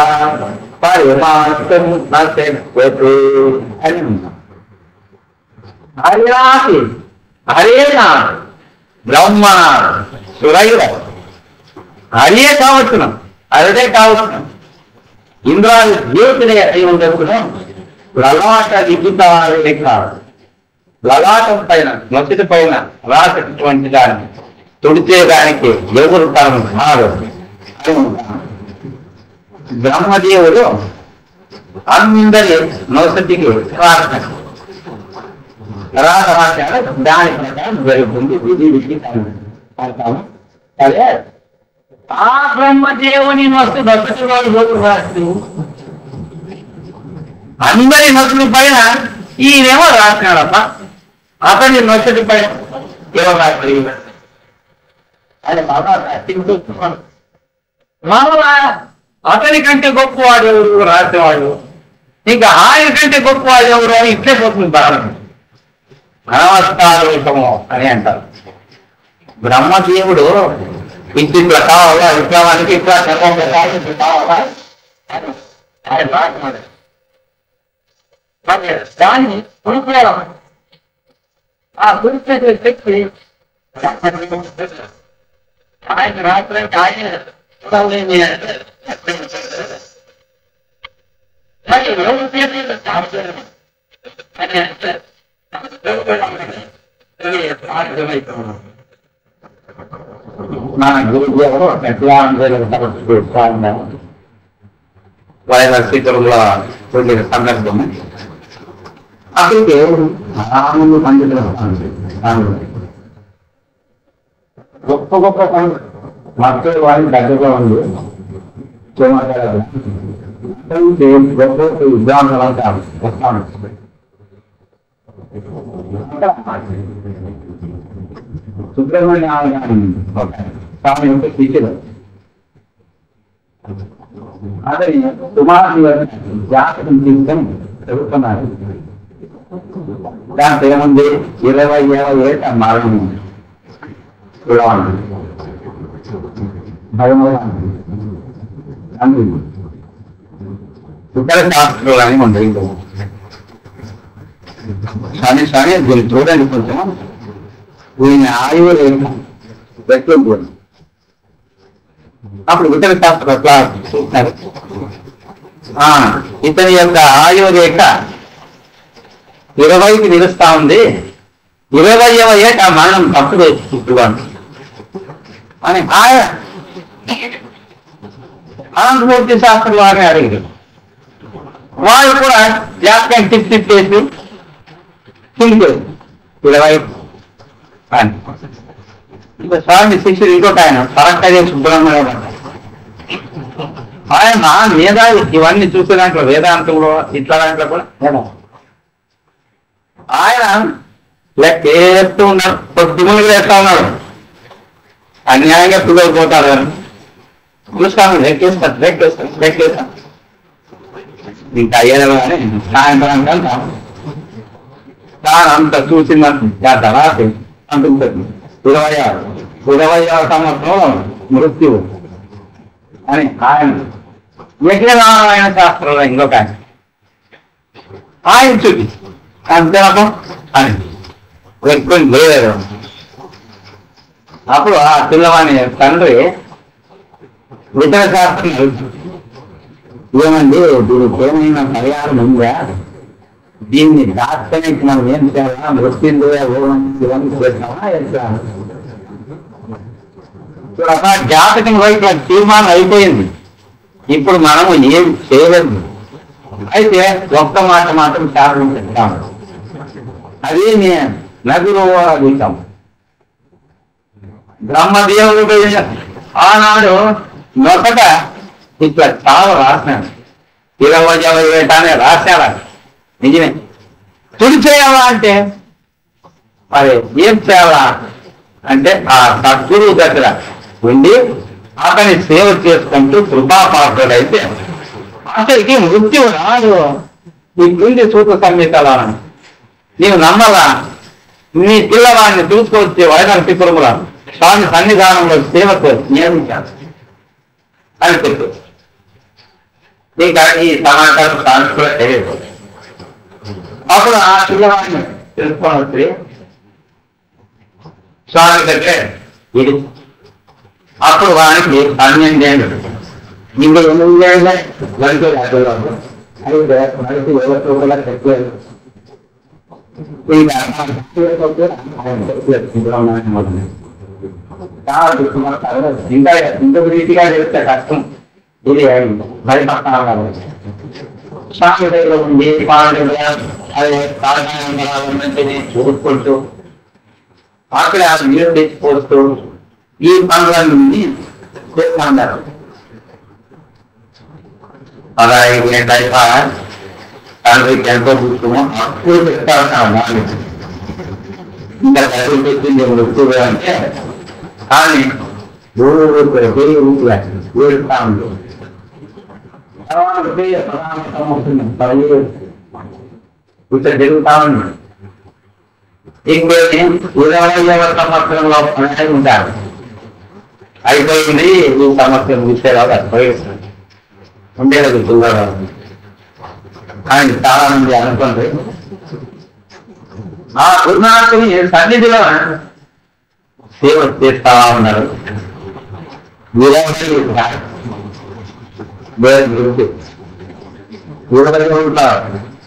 S1: పరిమార్తం నశక్యతే అని ఉన్నాం. హరినాటి హరేనాటి బ్రహ్మనాడు సురైరతి. హరియే కావచ్చును, అరుడే కావచ్చును, ఇంద్రాది జ్యోతినే అయి ఉండకును. లలాట లిఖితారేఖ, లలాటం పైన నొసటి పైన రాసినటువంటి దాన్ని తుడిచేదానికి ఎవరు తరం కాదు. బ్రహ్మదేవుడు అందరి నొసటికి రాసాడు. దాని ప్రకారం జరుగుతుంది. అదే ఆ బ్రహ్మదేవుని నొసటి రాస్తూ అందరి నొసటి పైన ఈయనేమో రాసినాడప్ప. అతని నొసటి పైన ఎవరు రాశారు? అది మరలా అతని కంటే గొప్పవాడు ఎవరు రాసేవాడు, ఇంకా ఆయన కంటే గొప్పవాడు ఎవరు అని ఇట్లే పోతుంది భారతం. అనవస్థారూపము అని అంటారు. బ్రహ్మదేవుడు ఇట్లా కావాలా, విప్లవానికి ఇట్లా కావాలా దాన్ని పురుషులం ఆ పురుషుడు శక్తి ఆయన రాత్రానికి ఆయన మన గురుదేవుడు వైరస్ స్థితుల్లో వెళ్ళిన సందర్భం అక్కడికి రాములు పండితులు గొప్ప గొప్ప మక్కలు వాళ్ళని దగ్గరగా ఉంది గొప్ప విద్వాంసులు అంటారు. సుబ్రహ్మణ్య స్వామి యొక్క శిష్యులు అతని సుమారు జాతకం తీసుకొని చదువుతున్నారు. దాంతో ఏముంది 20 ఏళ్ళ మరణం శుక్ర శాస్త్రులు అని ఉండదు. కానీ దీన్ని చూడండి కొంచెం దీని ఆయువు రెట్లు కూడా అప్పుడు ఉత్తర శాస్త్రం ఎట్లా చూస్తారు. ఇతని యొక్క ఆయువు రేఖ 20కి నిలుస్తా ఉంది. 20వ ఏట మరణం తప్పుడు పుట్టువాడు అని ఆయన అనంతమూర్తి శాస్త్రం వారిని అడిగారు. వారు కూడా జాతకం తిప్పేసి తిరిగారు 20 అని. ఇంకా స్వామి శిష్యుడు ఇంకొక ఆయన పరక్కదే సుబ్రహ్మణ్యం ఆయన వేదాలు ఇవన్నీ చూసే దాంట్లో వేదాంతంలో ఇట్లా దాంట్లో కూడా ఆయన లెక్కేస్తూ ఉన్నాడు. పొద్దుములు వేస్తా ఉన్నాడు. అన్యాయంగా పిల్లలు చూస్తాను లెక్కేస్తాను ఇంకా అయ్యేదా అని సాయంత్రం తాను అంత చూసిందంత రాసి అంటుంది 26వ సంవత్సరం మృత్యువు అని ఆయన యజ్ఞనారాయణ శాస్త్రంలో ఇంకొక ఆయన చూపి అంతేనప్ప అని ఎక్కువ లేదు. అప్పుడు ఆ పిల్లవాని తండ్రి వితర శాస్త్రం ఏమండి దీనికి ఏమైనా పరిహారం ఉందా, దీన్ని దాచడానికి మనం ఏం చేయాలా, మృత్యుందో ఇవన్నీ చేస్తామా ఎట్లా జాతకం వైపు తీర్మానం అయిపోయింది. ఇప్పుడు మనము ఏం చేయలేదు. అయితే ఒక్క మాట మాత్రం శాస్త్రం చెప్తాము, అదే నదులు అడుగుతాం. బ్రహ్మదేవుడు ఆనాడు నొకట ఇట్లా చాలా రాసినాడు, 20 రాశాడా? నిజమే. తుడి చేయాలా అంటే మరి ఏం చేయాలా అంటే ఆ సద్గురువు దగ్గర ఉండి అతని సేవ చేసుకుంటూ కృపాపాత్రుడైతే అతనికి మృత్యు రాదు. నీకుంది సూత్ర సంహితలా, నీవు నమ్మలా? నీ పిల్లవాడిని చూసుకొచ్చి వైద్య పిపురముల స్వామి సన్నిధానంలో సేవకు నియమించాను అని చెప్పు. ఇంకా ఈ సమాచారం స్వామి కూడా తెలియదు. అప్పుడు ఆ పిల్లవాడిని తెలుసుకొని వచ్చి స్వామి దగ్గర ఇది. అప్పుడు వానికి 12 ఏళ్ళు. ఇంకా 8 ఏళ్ళ వరకు కూడా చెప్పలేదు. ఇంకా ఇంకొక రీతిగా చెప్తే కష్టం. ఇది భయపడతాను. స్వామి దగ్గర ఉండి అదే మంచిని చూసుకుంటూ అక్కడ నీరు తెచ్చిపోతూ ఈ పనులన్నీ చేస్తున్నారు. అలా తండ్రికి ఎంతో చూసుకుమో అప్పుడు చెప్తా ఇంకా పెట్టింది ఎక్కువగా అంటే కానీ ఊరుతా ఉంది. ఇక్కడ జరుగుతా ఉంది. ఇంకో 20వ సంవత్సరంలో ఉంటారు. అయిపోయింది ఈ సంవత్సరం విషయాలు అయిపోయిస్తుంది ఉండేది దూరం. ఆయన చాలా మంది అనుకుంటే ఆ గురునాథుని సన్నిధిలో సేవ చేస్తా ఉన్నారు.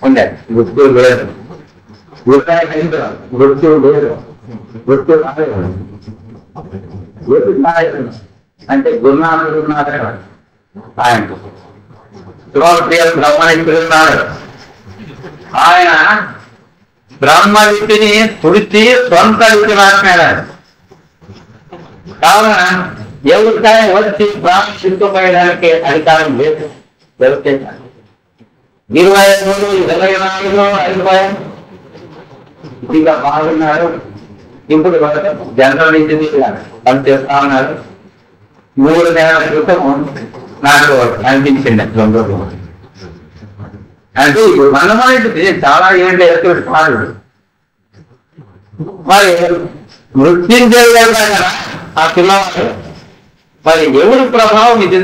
S1: ఉండే వృత్తులు లేదు, వృత్తులు లేదు, వృత్తులు అంటే గురునాథుడు ఉన్నాడు. ఆయన ప్రియలు బ్రహ్మనిస్తున్నాడు. ఆయన బ్రహ్మవిద్యని తుడిచి సొంత విద్య రాసినాడు. కావున ఎవరికైనా వచ్చి బ్రాహ్మణ సిద్ధపోయడానికి అధికారం లేదు. ఎవరికై 23, 24 అయిపోయాయి. ఇంకా బాగున్నారు. ఇప్పుడు జనరల్ ఇంజనీర్ పనిచేస్తా ఉన్నారు. 3 నెలల క్రితం నాకు అనిపించింది అంటే ఇప్పుడు మనమైతే చాలా ఏంటి ఎదుర్కొంటున్నాడు. మరి మృత్యుంజయ కదా ఆ పిల్లవాడు. మరి ఎవరి ప్రభావం ఇది?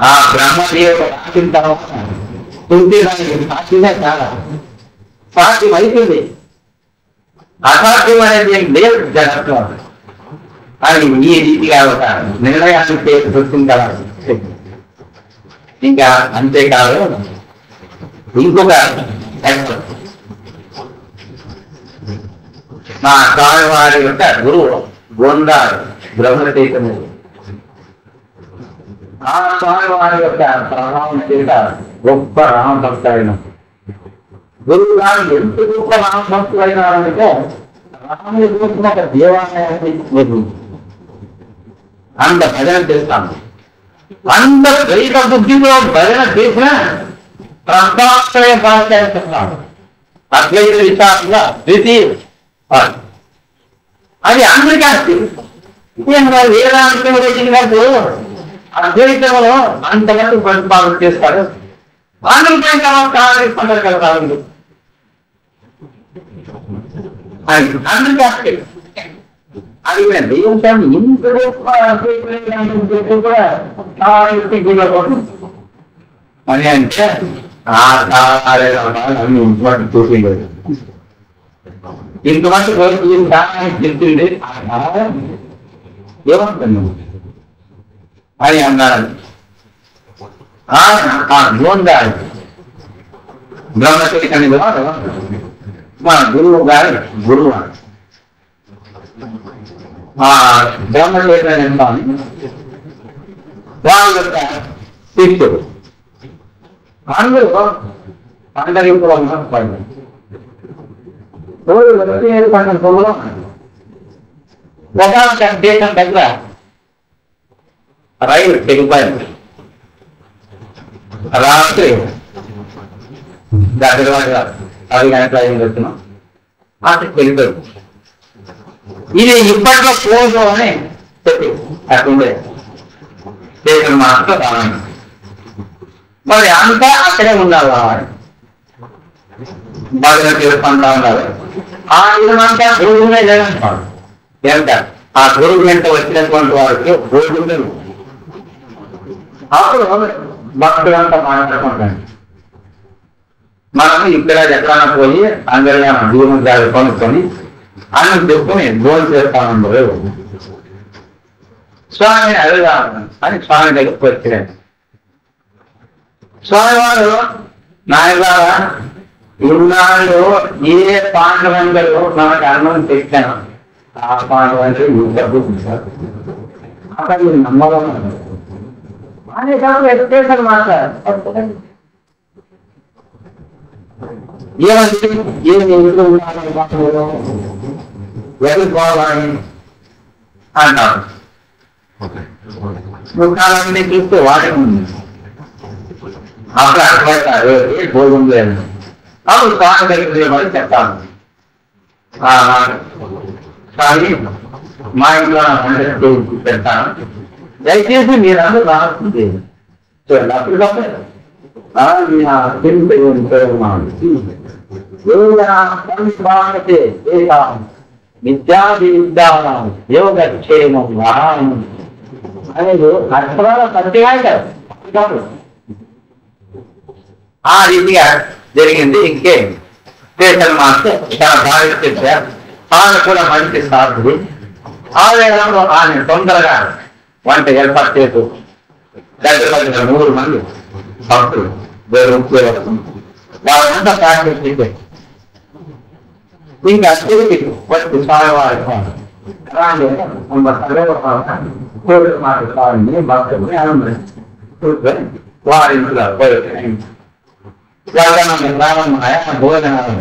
S1: ఆ బ్రహ్మదేవుడు రాసిన తర్వాత సాధ్యమే చాలా సాధ్యం అయిపోయింది. అసాధ్యం అనేది ఏం లేదు జగత్తులో. అది ఈ రీతిగా ఒక నిర్ణయాన్ని చేస్తుంది కదా. ఇంకా అంతేకాదు ఇంకొక మా స్వామివారి యొక్క గురువు గోందారు బ్రహ్మచైతన్యుడు. ఆ స్వామివారి యొక్క ప్రభావం చేత గొప్ప రామభక్త అయిన గురువు గారు ఎంత గొప్ప రామభక్తులు అయినారంటే రాముడి కోసం ఒక దేవాలయాన్ని అంత భజన చేస్తాను. అంత ద్వైత బుద్ధిలో భజన చేసిన ప్రస్తాశ్రయ భాషిస్తున్నాడు. అద్వైత విచారంగా ద్వితీయ అది అందరికీ వేదాంతంలో వచ్చినప్పుడు అద్వైతంలో అంతవరకు ప్రతిపాదన చేస్తారు. అందరికీ పండుగ కలగాలి. అందరికీ అది ఇంట్లో కూడా అని అంటే చూపించలేదు. ఇంతమంది చెప్తుంది ఏమంటుంది అని అన్నారు. బ్రహ్మచైతన్య మన గురువు గారు గురువు బ్రహ్మచేతులు ఉంటాను వాళ్ళ యొక్క శిష్యుడు అందరూ అందరింపు పడింది రోజు వచ్చి పండుగ పొమ్మలో ఒక దేశం దగ్గర రైలు తెగిపోయింది. రాత్రి దగ్గర 10 గంటల అయింది వచ్చినాం అటు వెళ్ళిపోయింది. ఇది ఇప్పట్లో పోదు అని చెప్పి అట్లుండే దేశం మాత్రం రావాలి. మరి అంతా అక్కడే ఉండాలి రావాలి బాగా తెలుసుకుంటా ఉన్నారు. ఆ ఇదంతా గురువునే జగంటాడు. ఎంత ఆ గురువు వెంట వచ్చినటువంటి వారికి భోజనం అప్పుడు భక్తులంతా మాట్లాడుకుంటాను. మనం ఇక్కడ ఎక్కడైనా పోయి అందరిగా జీవన జాగ్రత్త కొనుక్కొని అన్నం చెప్పుకొని భోజనం చేస్తాను. స్వామి అడుగుదాం అని స్వామి దగ్గరికి వచ్చాడు. స్వామివారు నాయగారా ఇన్నాళ్ళు ఏ పాండవంగలు మనకు అన్నం తెచ్చాను ఆ పాండవంతులు డబ్బు అక్కడ మీరు నమ్మకం ఎడ్యుకేషన్ మాట్లాడు ఏమంటే ఏమి ఇంట్లో ఉన్నాను వెళ్ళిపోవాలని అంటారు. ముఖాలన్నీ చూస్తే వాడే ఉంది అక్కడ అర్థమవుతారు ఏ భోజనం లేదు. అప్పుడు స్వామి దగ్గర మరి చెప్తాను కానీ మా ఇంట్లో నా పెడతాను దయచేసి మీరందరూ రాస్తుంది యోగక్షేమం అనేది అక్షరాల సత్యగా ఆ రీతిగా జరిగింది. ఇంకేం స్టేషన్ మాస్టర్ తన భార్య చెప్పారు. ఆమె కూడా మంచి సాధుడు. ఆ వేళలో ఆమె తొందరగా వంట ఏర్పాటు చేస్తూ దగ్గర 3 మంది భక్తులు వాళ్ళంతా ప్రాక్టీస్ చేశారు. ఇంకా తిరిగి వచ్చి స్వామివారి భక్తుల్ని ఆనందం వారి ఇంట్లో భోజనాలు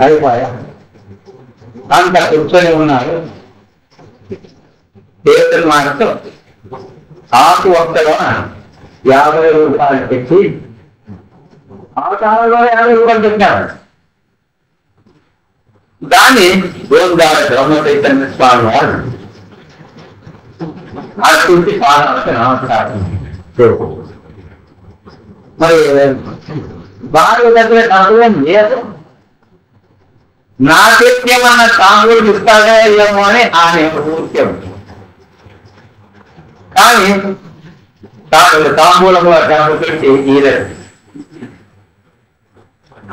S1: అయిపోయా అంతా కూర్చొని ఉన్నారు. దేవుడి మాటతో ఆకు ఒక్కలో 50 రూపాయలు పెట్టి ఆ కాలంలో 50 రూపాయలు పెట్టారు. దాన్ని గోవిందాల బ్రహ్మ చైతన్య స్వామి వారు అటువంటి పాలన నమస్కారం. మరి భార్య దగ్గర అనుభవం లేదు. నాకేమన్నా తాంబూలు ఇస్తాగా ఏమో అని ఆయన ముఖ్యం. కానీ తాంబూలంలో పెట్టి ఈలేదు.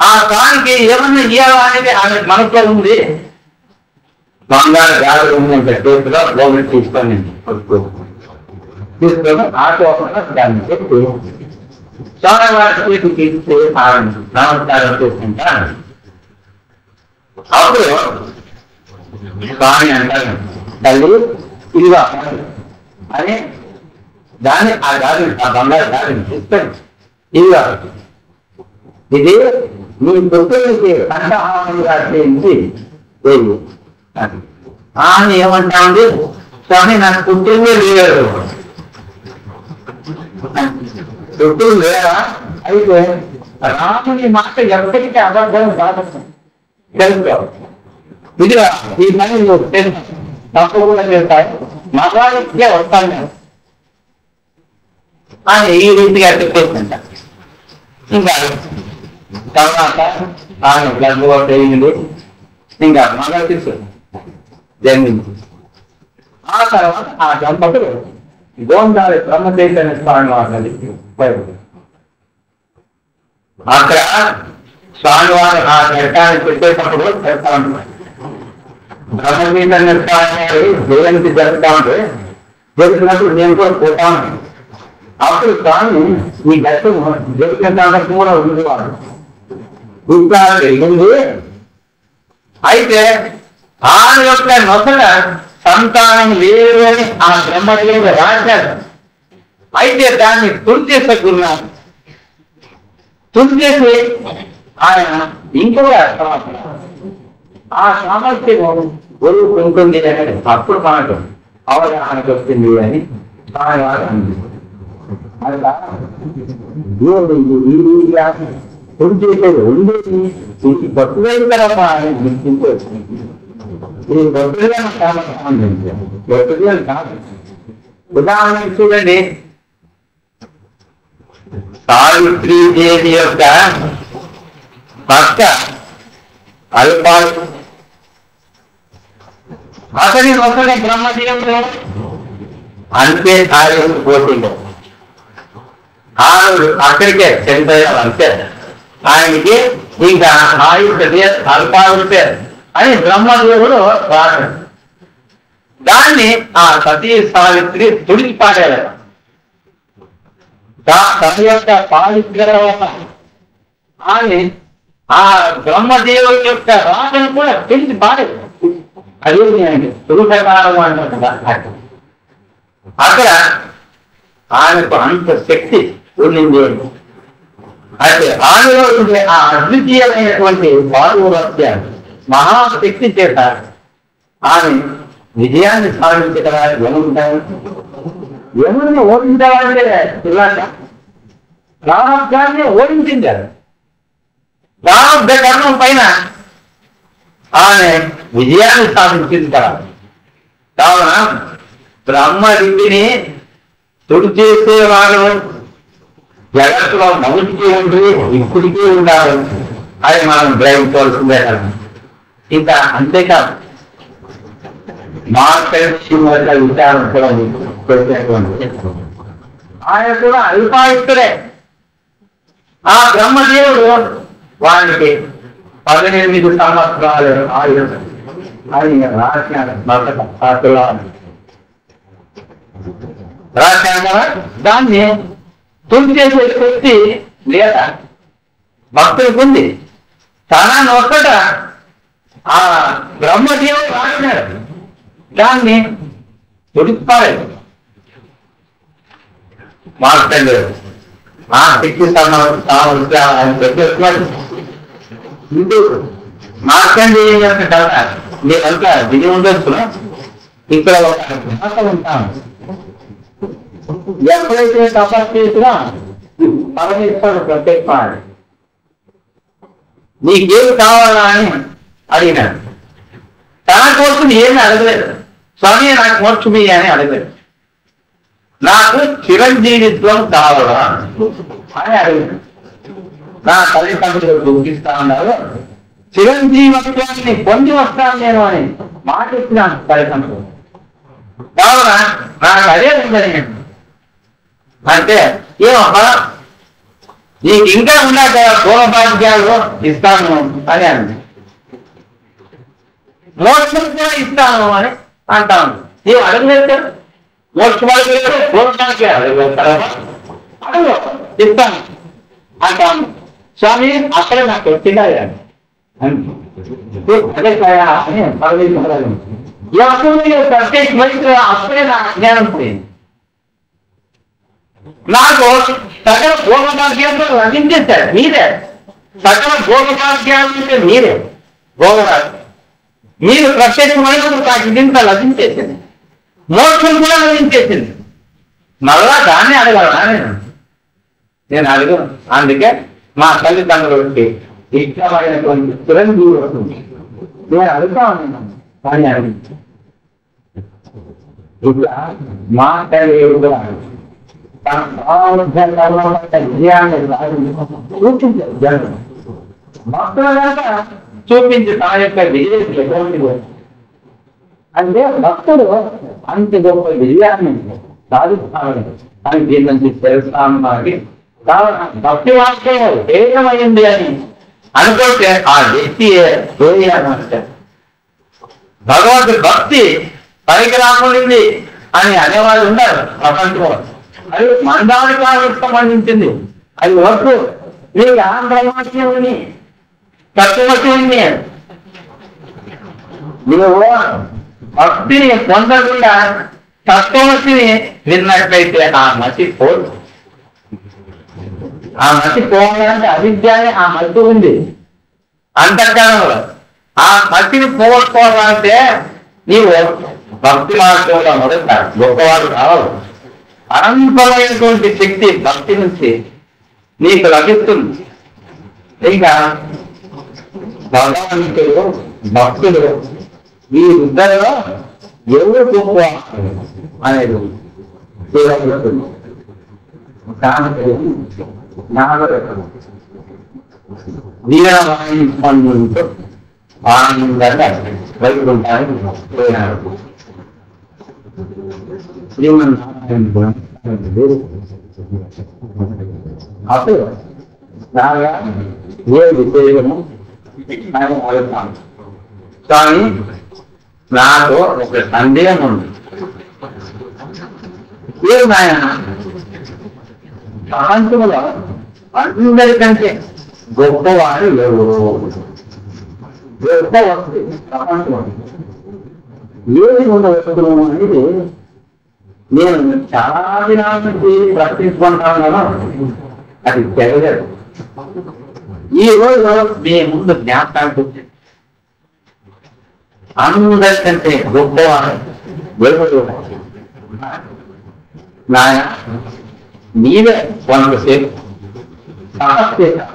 S1: ఆ కానికి ఏమన్నా ఇయ్యాలా అనేది ఆమె మనసులో ఉంది. బంగారు గాలి ఉందంటే చేతిలో గవర్నమెంట్ తీసుకొని ఆటో దాన్ని పెట్టి స్వామివారి తీస్తే నమస్కారం చేసుకుంటాను. అప్పుడు స్వామి అంటారు తల్లి ఇదిగా అని దాన్ని ఆ గాలిని ఆ బంగారు గాలిని తీసుకొని ఇదిగా ఇది మీ పుత్రునికి కంఠహారంగా చేయించి ఆమె ఏమంటా ఉంది స్వామి నాకు పుట్టిందే లేదు చుట్టూ లేదా అయితే రాముని మాట ఎప్పటికీ అబద్ధం కాదు తెలుసుకో. ఇదిగా ఈ మనీ నువ్వు తప్పకుండా చేస్తాయి మగాడికే వస్తాను అని ఈ రీతిగా చెప్పేసింట. ఇంకా తర్వాత ఆయన బ్లడ్ అయింది. ఇంకా మగాడు తీసుకు జరిగింది. ఆ తర్వాత ఆ దంపతులు గోవిందాల బ్రహ్మ చైతన్య స్వామి వారిని అక్కడ స్వామివారు ఆ ఘట్టాన్ని పెట్టేటప్పుడు చెప్తా ఉంటారు. బ్రహ్మ చైతన్య స్వామి వారి జయంతి జరుగుతా ఉంటే జరిగినప్పుడు నేను కూడా పోతాను. అప్పుడు స్వామి ఈ ఘట్టం జరిగినంత కూడా ఉండేవాడు. ఇంకా జరిగింది. అయితే ఆయన యొక్క నొసట సంతానం లేదు అని ఆ బ్రహ్మదేవుడు రాశాడు. అయితే దాన్ని తుడిచేసే గురునాథ్ తుడిచేసి ఆయన ఇంకొక ఆ సామర్థ్యం గురువుకు ఉంటుంది అని అప్పుడు మనకు అవగాహనకు వస్తుంది అని తుడిచేసేది ఉండేది ఇది బొట్టుదైన తర్వాత గుర్తింపు వచ్చింది. ఇది బొట్టుదైన బొట్టుదలు కాదు. ఉదాహరణకు చూడండి, సావిత్రీదేవి యొక్క భర్త అల్పాలు అతని ఒకటి బ్రహ్మదేవుడు అంతే కార్యము పోతుంది. ఆవిడ అక్కడికే చనిపోయారు అంతే. ఆయనకి ఇంకా ఆయుష్దే అల్పాయుష్దే అని బ్రహ్మదేవుడు రాడు. దాన్ని ఆ సతీ సావిత్రి తుడిచి పాడారు. తన యొక్క పాలిగ్ర ఆమె ఆ బ్రహ్మదేవుడి యొక్క రాజను కూడా తుడిచి పాడారు. అది తురుకారం అన్నట్టు అక్కడ ఆమెకు అంత శక్తి ఉండింది. అయితే ఆమెలో ఉండే ఆ అద్వితీయమైనటువంటి పార్వత్య మహాశక్తి చేత ఆమె విజయాన్ని సాధించగల ఏముంటాయి. ఎవరిని ఓడించాలంటే రామభ్యాన్ని ఓడించారు. రామభ్య కర్మం పైన ఆమె విజయాన్ని సాధించింది కదా. కావున బ్రహ్మరిండిని తుడి చేసేవాడు జగత్తులో మొదటికి ఉండి ఇప్పటికీ ఉండాలి. అది మనం గ్రహించవలసిందే కదా. ఇంకా అంతేకాదు మార్గ విచారం కూడా పెట్టేటువంటి ఆయన కూడా అల్పాయుక్తుడే. ఆ బ్రహ్మదేవుడు వారికి 18 సంవత్సరాలు ఆయుష్ ఆయన రాశాను. దాన్ని తుడిచేసే శక్తి లేదా భక్తులకు ఉంది. తన ఒక్కట ఆ బ్రహ్మదేవుడు రాసినాడు. దాన్ని తుడిపాడు మార్కండు. ఆ శక్తి మార్కండి కదా. నేనంతా దిగి ఉండొచ్చు. ఇక్కడ ఉంటాను. ఎప్పుడైతే తపస్సు చేసినా పరమేశ్వరుడు ప్రత్యక్షమాడు. నీకేమి కావాలా అని అడిగినాడు. తన కోసం ఏమి అడగలేదు. స్వామి నాకు మోక్షమి అని అడగలేదు. నాకు చిరంజీవిత్వం కావాలా అని అడిగినాడు. నా తల్లిదండ్రులు దుఃఖిస్తా ఉన్నారు. చిరంజీవత్వాన్ని పొంది వస్తాను నేను అని మాట ఇచ్చినాను తల్లిదండ్రులు. కావున నాకు అదే జరిగింది. అంటే ఏమమ్మా నీకు ఇంకా ఉన్నాక పూర్వపాధ్యాయులు ఇస్తాను అని అంది. మోక్షం కూడా ఇస్తాను అని అంటాను. ఏం అడగలేదు. మోక్షం అడగలేదు, పూర్వపానికి అడగలుగుతారా? అడుగు ఇస్తాను అంటాను. స్వామి అక్కడే నాకు వచ్చిందా అదే కాయా అని పరమేశ్వరు ప్రత్యేక అప్పుడే నా జ్ఞానం పోయింది. నాకు సకల భోగభాగ్యాలు అందించేశారు మీరే. సకల భోగభాగ్యాలు అంటే మీరే భోగరాజు. మీరు ప్రత్యేకమైనప్పుడు నాకు ఇంత లభించేసింది. మోక్షం కూడా లభించేసింది. మళ్ళా దాన్ని అడగలనా నేను అడగను. అందుకే మా తల్లిదండ్రులకి ఇష్టమైనటువంటి చిరంజీవి వస్తుంది. నేను అడుగుతాను కానీ అడిగి ఇట్లా మా తల్లి విజయాన్ని చూపించారు. భక్తుల దాకా చూపించి తన యొక్క విజయం ఎటువంటిది అంటే భక్తుడు అంత గొప్ప విజయాన్ని సాధిస్తామని అని దీని నుంచి తెలుస్తాను. కావున భక్తి వాక్యం ఏమైంది అని అనుకుంటే ఆ వ్యక్తి భగవంతుడి భక్తి పైకి రాకుండింది అని అనేవాళ్ళు ఉన్నారు ప్రపంచంలో. అది మందానికి సంబంధించింది. అది వరకు మీకు ఆంధ్రవాక్యం తత్వవచ్చింది. నువ్వు భక్తిని పొందకుండా తత్వమతిని విన్నట్లయితే ఆ మతి పోదు. ఆ మతి పోవాలంటే అవిద్యనే ఆ మతి ఉంది అంతర్గతంలో. ఆ మతిని పోగొట్టుకోవాలంటే నీవు భక్తి మార్గంలో మొదలుతాడు. గొప్పవాడు కావాలి. అనంతమైనటువంటి శక్తి భక్తి నుంచి నీకు లభిస్తుంది. ఇంకా భగవంతుడు భక్తుడు ఈ ఇద్దరిలో ఎవరు గొప్ప అనేది వీరవాణి పనులతో ఆనందంగా వైకుంఠానికి పోయినాడు. శ్రీమన్నారాయణ అప్పుడు బాగా ఏ విషయము మేము వెళ్తాం. కానీ నాకు ఒక సందేహం ఉంది. ఏమైనా ప్రపంచంలో అందరికంటే గొప్పవాడు ఎవరు? గొప్ప వస్తు ప్రపంచం ఏది ఉండవచ్చు అనేది నేను చాలా దినాల నుంచి ప్రశ్నించుకుంటాను కదా, అది జరగదు. ఈ రోజు మీ ముందు జ్ఞాపకానికి వచ్చింది. అందరికంటే గొప్పవాడు ఎవరు? నాయన నీవే కొంతసేపు తపస్సు చేయాలి.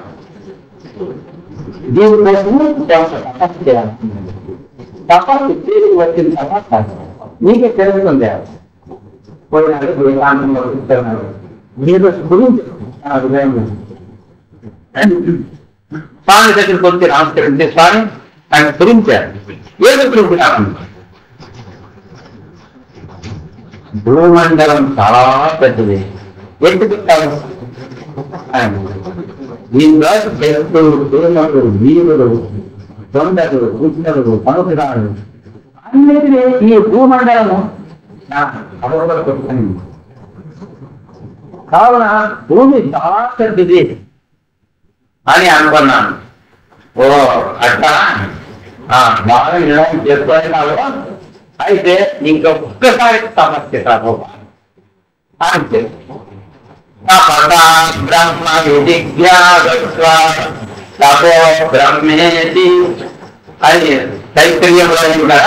S1: దీనికోసము తపస్సు చేయాలి. తపస్సు చేసి వచ్చిన తర్వాత నీకే తెలుస్తుంది. పోయినాడు ఏకాంతంలో ఇస్తున్నాడు. మీరు గురించి స్వామి దగ్గరికి వచ్చి రామచంద్ర స్వామి ఆయన గురించారు. ఏదో గురించి భూమండలం చాలా పెద్దది. ఎందుకు దీనిలో దేవుడు వీరుడు దొండలు ఉజ్జలు పనుకురాడు అన్నిటినీ ఈ భూమండలము కావున భూమి చాలా పెద్దది అని అనుకున్నాను. ఓ అట్లా బాగా నిర్ణయం చేసుకోవాలి. అయితే ఇంకొక్కసారి సమస్య రాబో అంతే. బ్రహ్మ విజిజ్ఞాసో బ్రహ్మేతి అని చైతన్యంలో కూడా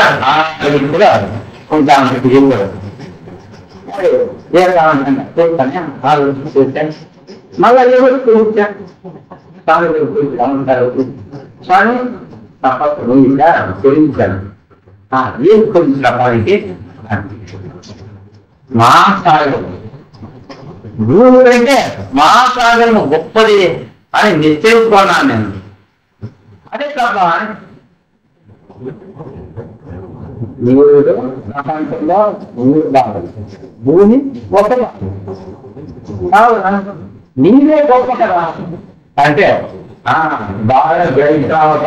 S1: ఉంటాను. ఏం కావాలంటే మళ్ళా ఎవరు కూర్చాను స్వామి తప్పకుండా ఇలా గురించాను. ఏం గురించడానికి మహాసాగరం భూములంటే మహాసాగరం గొప్పది అని నిశ్చయించుకున్నాను నేను. అదే తప్ప నీరు ప్రపంచంలో నీరు బాగుంది, భూమి గొప్పగా నీవే గొప్ప కదా అంటే బాగా గ్రహించావట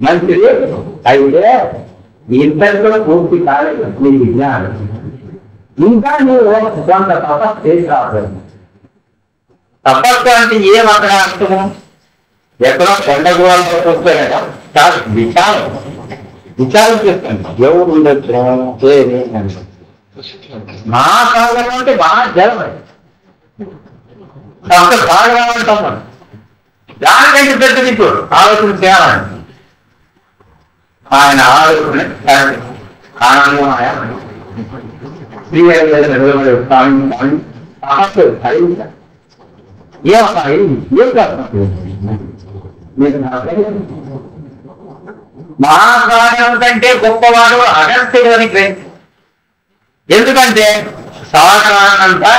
S1: మంచిది. అయితే ఇద్దరితో పూర్తి కాలేదు నీ విజ్ఞానం. ఇంకా నీవు కొంత తపస్సు చేసి రావాలి. తపస్సు అంటే ఏమంతా అర్థము? ఎక్కడో కొండ గోడతో వస్తాయి కదా, చాలా విచారం చేస్తాను. ఎవరు ఉండొచ్చు మహాసాగరం అంటే మహా జలం. సాగరం అంటాం మనం. దానికంటే పెద్ద నీకు ఆలోచన చేయాలని ఆయన ఆలోచన ఆనందమాయ ఏం కాదు. మహాకార్యం కంటే గొప్పవాడు అగస్త్యుడు అని గ్రహించి. ఎందుకంటే సాగరాన్నంతా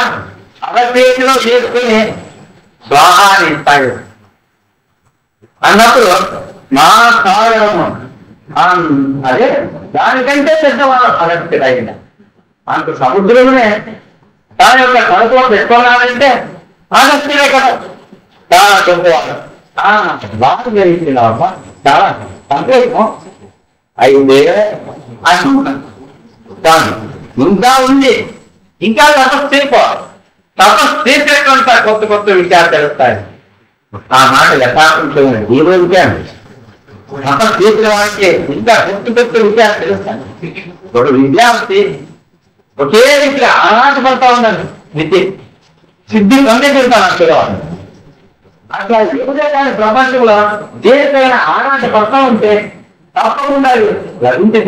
S1: అగస్త్యులో చేసుకుని స్వాహాన్ని ఇస్తాడు అన్నప్పుడు మహాకార్యము అదే దానికంటే పెద్దవాడు అగస్త్యుడు అయిన అంత సముద్రంలోనే దాని యొక్క కడుపులో పెట్టుకోవాలంటే అగస్త్యుడే కదా చాలా గొప్పవాడు. బాగా గ్రహించిన చాలా సందేహం అయితే అనుకున్నాను. ఇంకా ఉంది, ఇంకా తపస్సు చేయకో. తపస్సు చేసేటువంటి కొత్త కొత్త విషయాలు తెలుస్తాయి. ఆ మాట యథార్థం ఈ రోజుకే తపస్సు చేసిన వాడికి ఇంకా కొత్త కొత్త విషయాలు తెలుస్తాయి. ఒక విద్యార్థి ఒకే రీతిగా ఆరాటపడతా ఉన్నారు. విద్య సిద్ధి కంటే తిరుగుతాను అక్కడ. అట్లా ఏదైనా ప్రపంచంలో దేనికైనా ఆరాట పడతా ఉంటే తప్పకుండా లభించే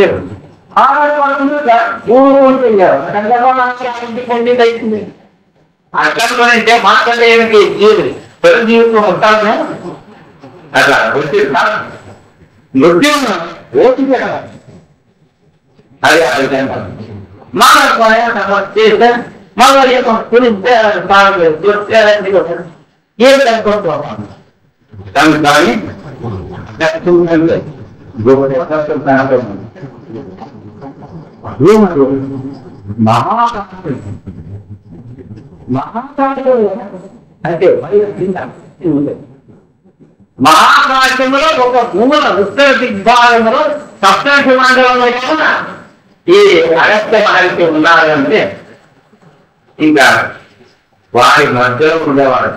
S1: ఆరాట పడుతుంది. అవుతుంది అక్కడంటే మాకంటే ఏమిటి జీవులు ప్రతి జీవితం ఉంటాను. అట్లా నృత్యం ఓపిక అదే చేస్తే మళ్ళీ మహాకాశం అంటే మహాకాశంలో ఒక మూల ఉత్తర దిగ్భాగంలో సప్తర్ష మండలంలో ఈ అగస్త్య మహర్షి ఉన్నారంటే ఇంకా వారి మధ్యలో ఉండేవాడు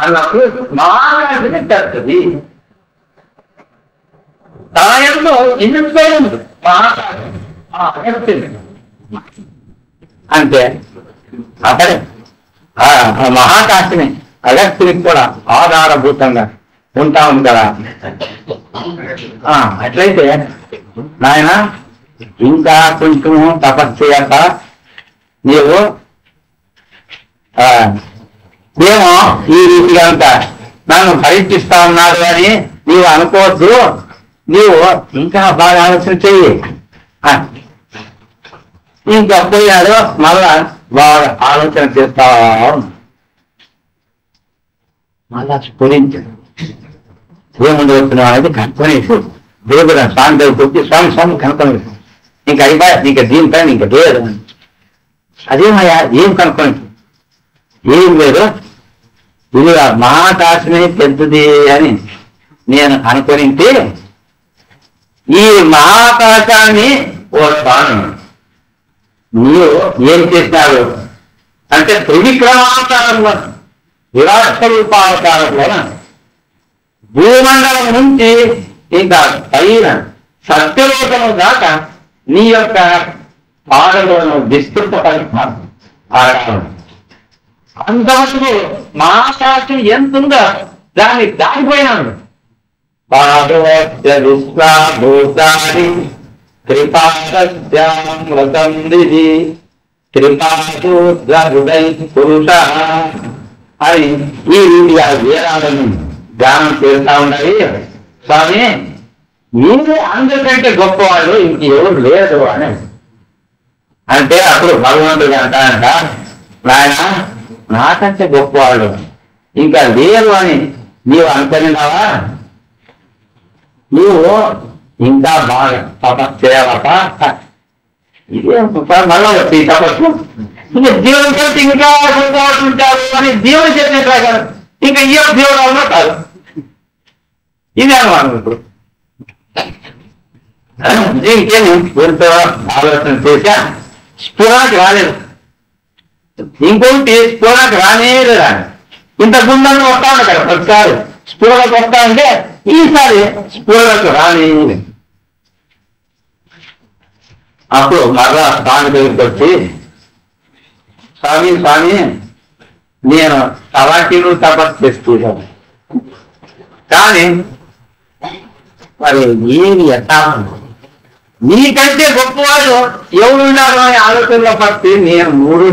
S1: అన్నప్పుడు మహాకాశమే తెస్తుంది. తనయంలో ఎన్ని ఉంది మహాకాశం అంటే అతడే మహాకాశమే అగస్త్యునికి కూడా ఆధారభూతంగా ఉంటా ఉంది కదా. అట్లయితే నాయన ఇంకా కొంచెం తపస్సు చేయక నీవు ఏమో ఈ రీతిగా అంతా నన్ను పరీక్షిస్తా ఉన్నాడు అని నీవు అనుకోవద్దు. నీవు ఇంకా బాగా ఆలోచన చెయ్యి. ఇంకా పోయాడు మళ్ళా బాగా ఆలోచన చేస్తా మళ్ళా స్ఫురించాడు. ఏముండి వస్తున్నావు అనేది కనుక్కొనేసి దేవుడు స్వామి దగ్గరికి వచ్చి స్వామి కనుక్కొని ఇంకా అయిపోయా ఇంకా దీనిపైన ఇంకా లేదు. అదేమయ్యా ఏం కనుక్కొని ఏం లేదు, ఇది మహాకాశమే పెద్దది అని నేను అనుకునింటే ఈ మహాకాశాన్ని ఓ స్వామి నీవు ఏం చేసినావు అంటే త్రివిక్రమావతారంలో విరాట్ స్వరూపావతారంలో భూమండలం నుంచి ఇంకా పైన సత్యలోకము దాకా నీ యొక్క పాదలను విస్తృత పరిమాణం అంతవరకు మహాకాశం ఎంతుందో దాన్ని దాటిపోయినాడు. విశ్వభూతాన్ని త్రిపాదృతం త్రిపాదృదై పురుష అని ఈ రీతిగా వేరాలను ధ్యానం చేస్తా ఉండాలి. స్వామి మీరే అందరికంటే గొప్పవాళ్ళు ఇంకెవరు లేదు అని అంటే అప్పుడు భగవంతుడు అంటానంట, నాయన నాకంటే గొప్పవాళ్ళు ఇంకా లేరు అని నీవు అనుకున్నావా? నీవు ఇంకా బాగా తపస్సు చేయాలట. ఇదే మళ్ళా వచ్చి తపస్సు ఇంకా దేవుని కలిసి ఇంకా ఉంటారు అని దేవుని చెప్పినట్లా కాదు, ఇంకా ఏ దేవుడు అవునా కాదు. ఇదే అనమాట. ఇప్పుడు దీనికేమి ఎంతో ఆలోచన చేశా, స్ఫురణకు రాలేదు. ఇంకొకటి స్ఫురణకు రానేది రాని ఇంత గుండెలు వస్తా ఉంది కదా ప్రతిసారి స్ఫురణకు వస్తా ఉంటే ఈసారి స్ఫురణకు రానేది. అప్పుడు మరలా స్వామి దగ్గరికి వచ్చి స్వామి నేను తలాకీలు తపస్సు చేస్తున్నాను కానీ మరి ఏమి ఎట్టా నీకంటే గొప్పవాడు ఎవరున్నారు అనే ఆలోచనలో పడితే నేను మూడు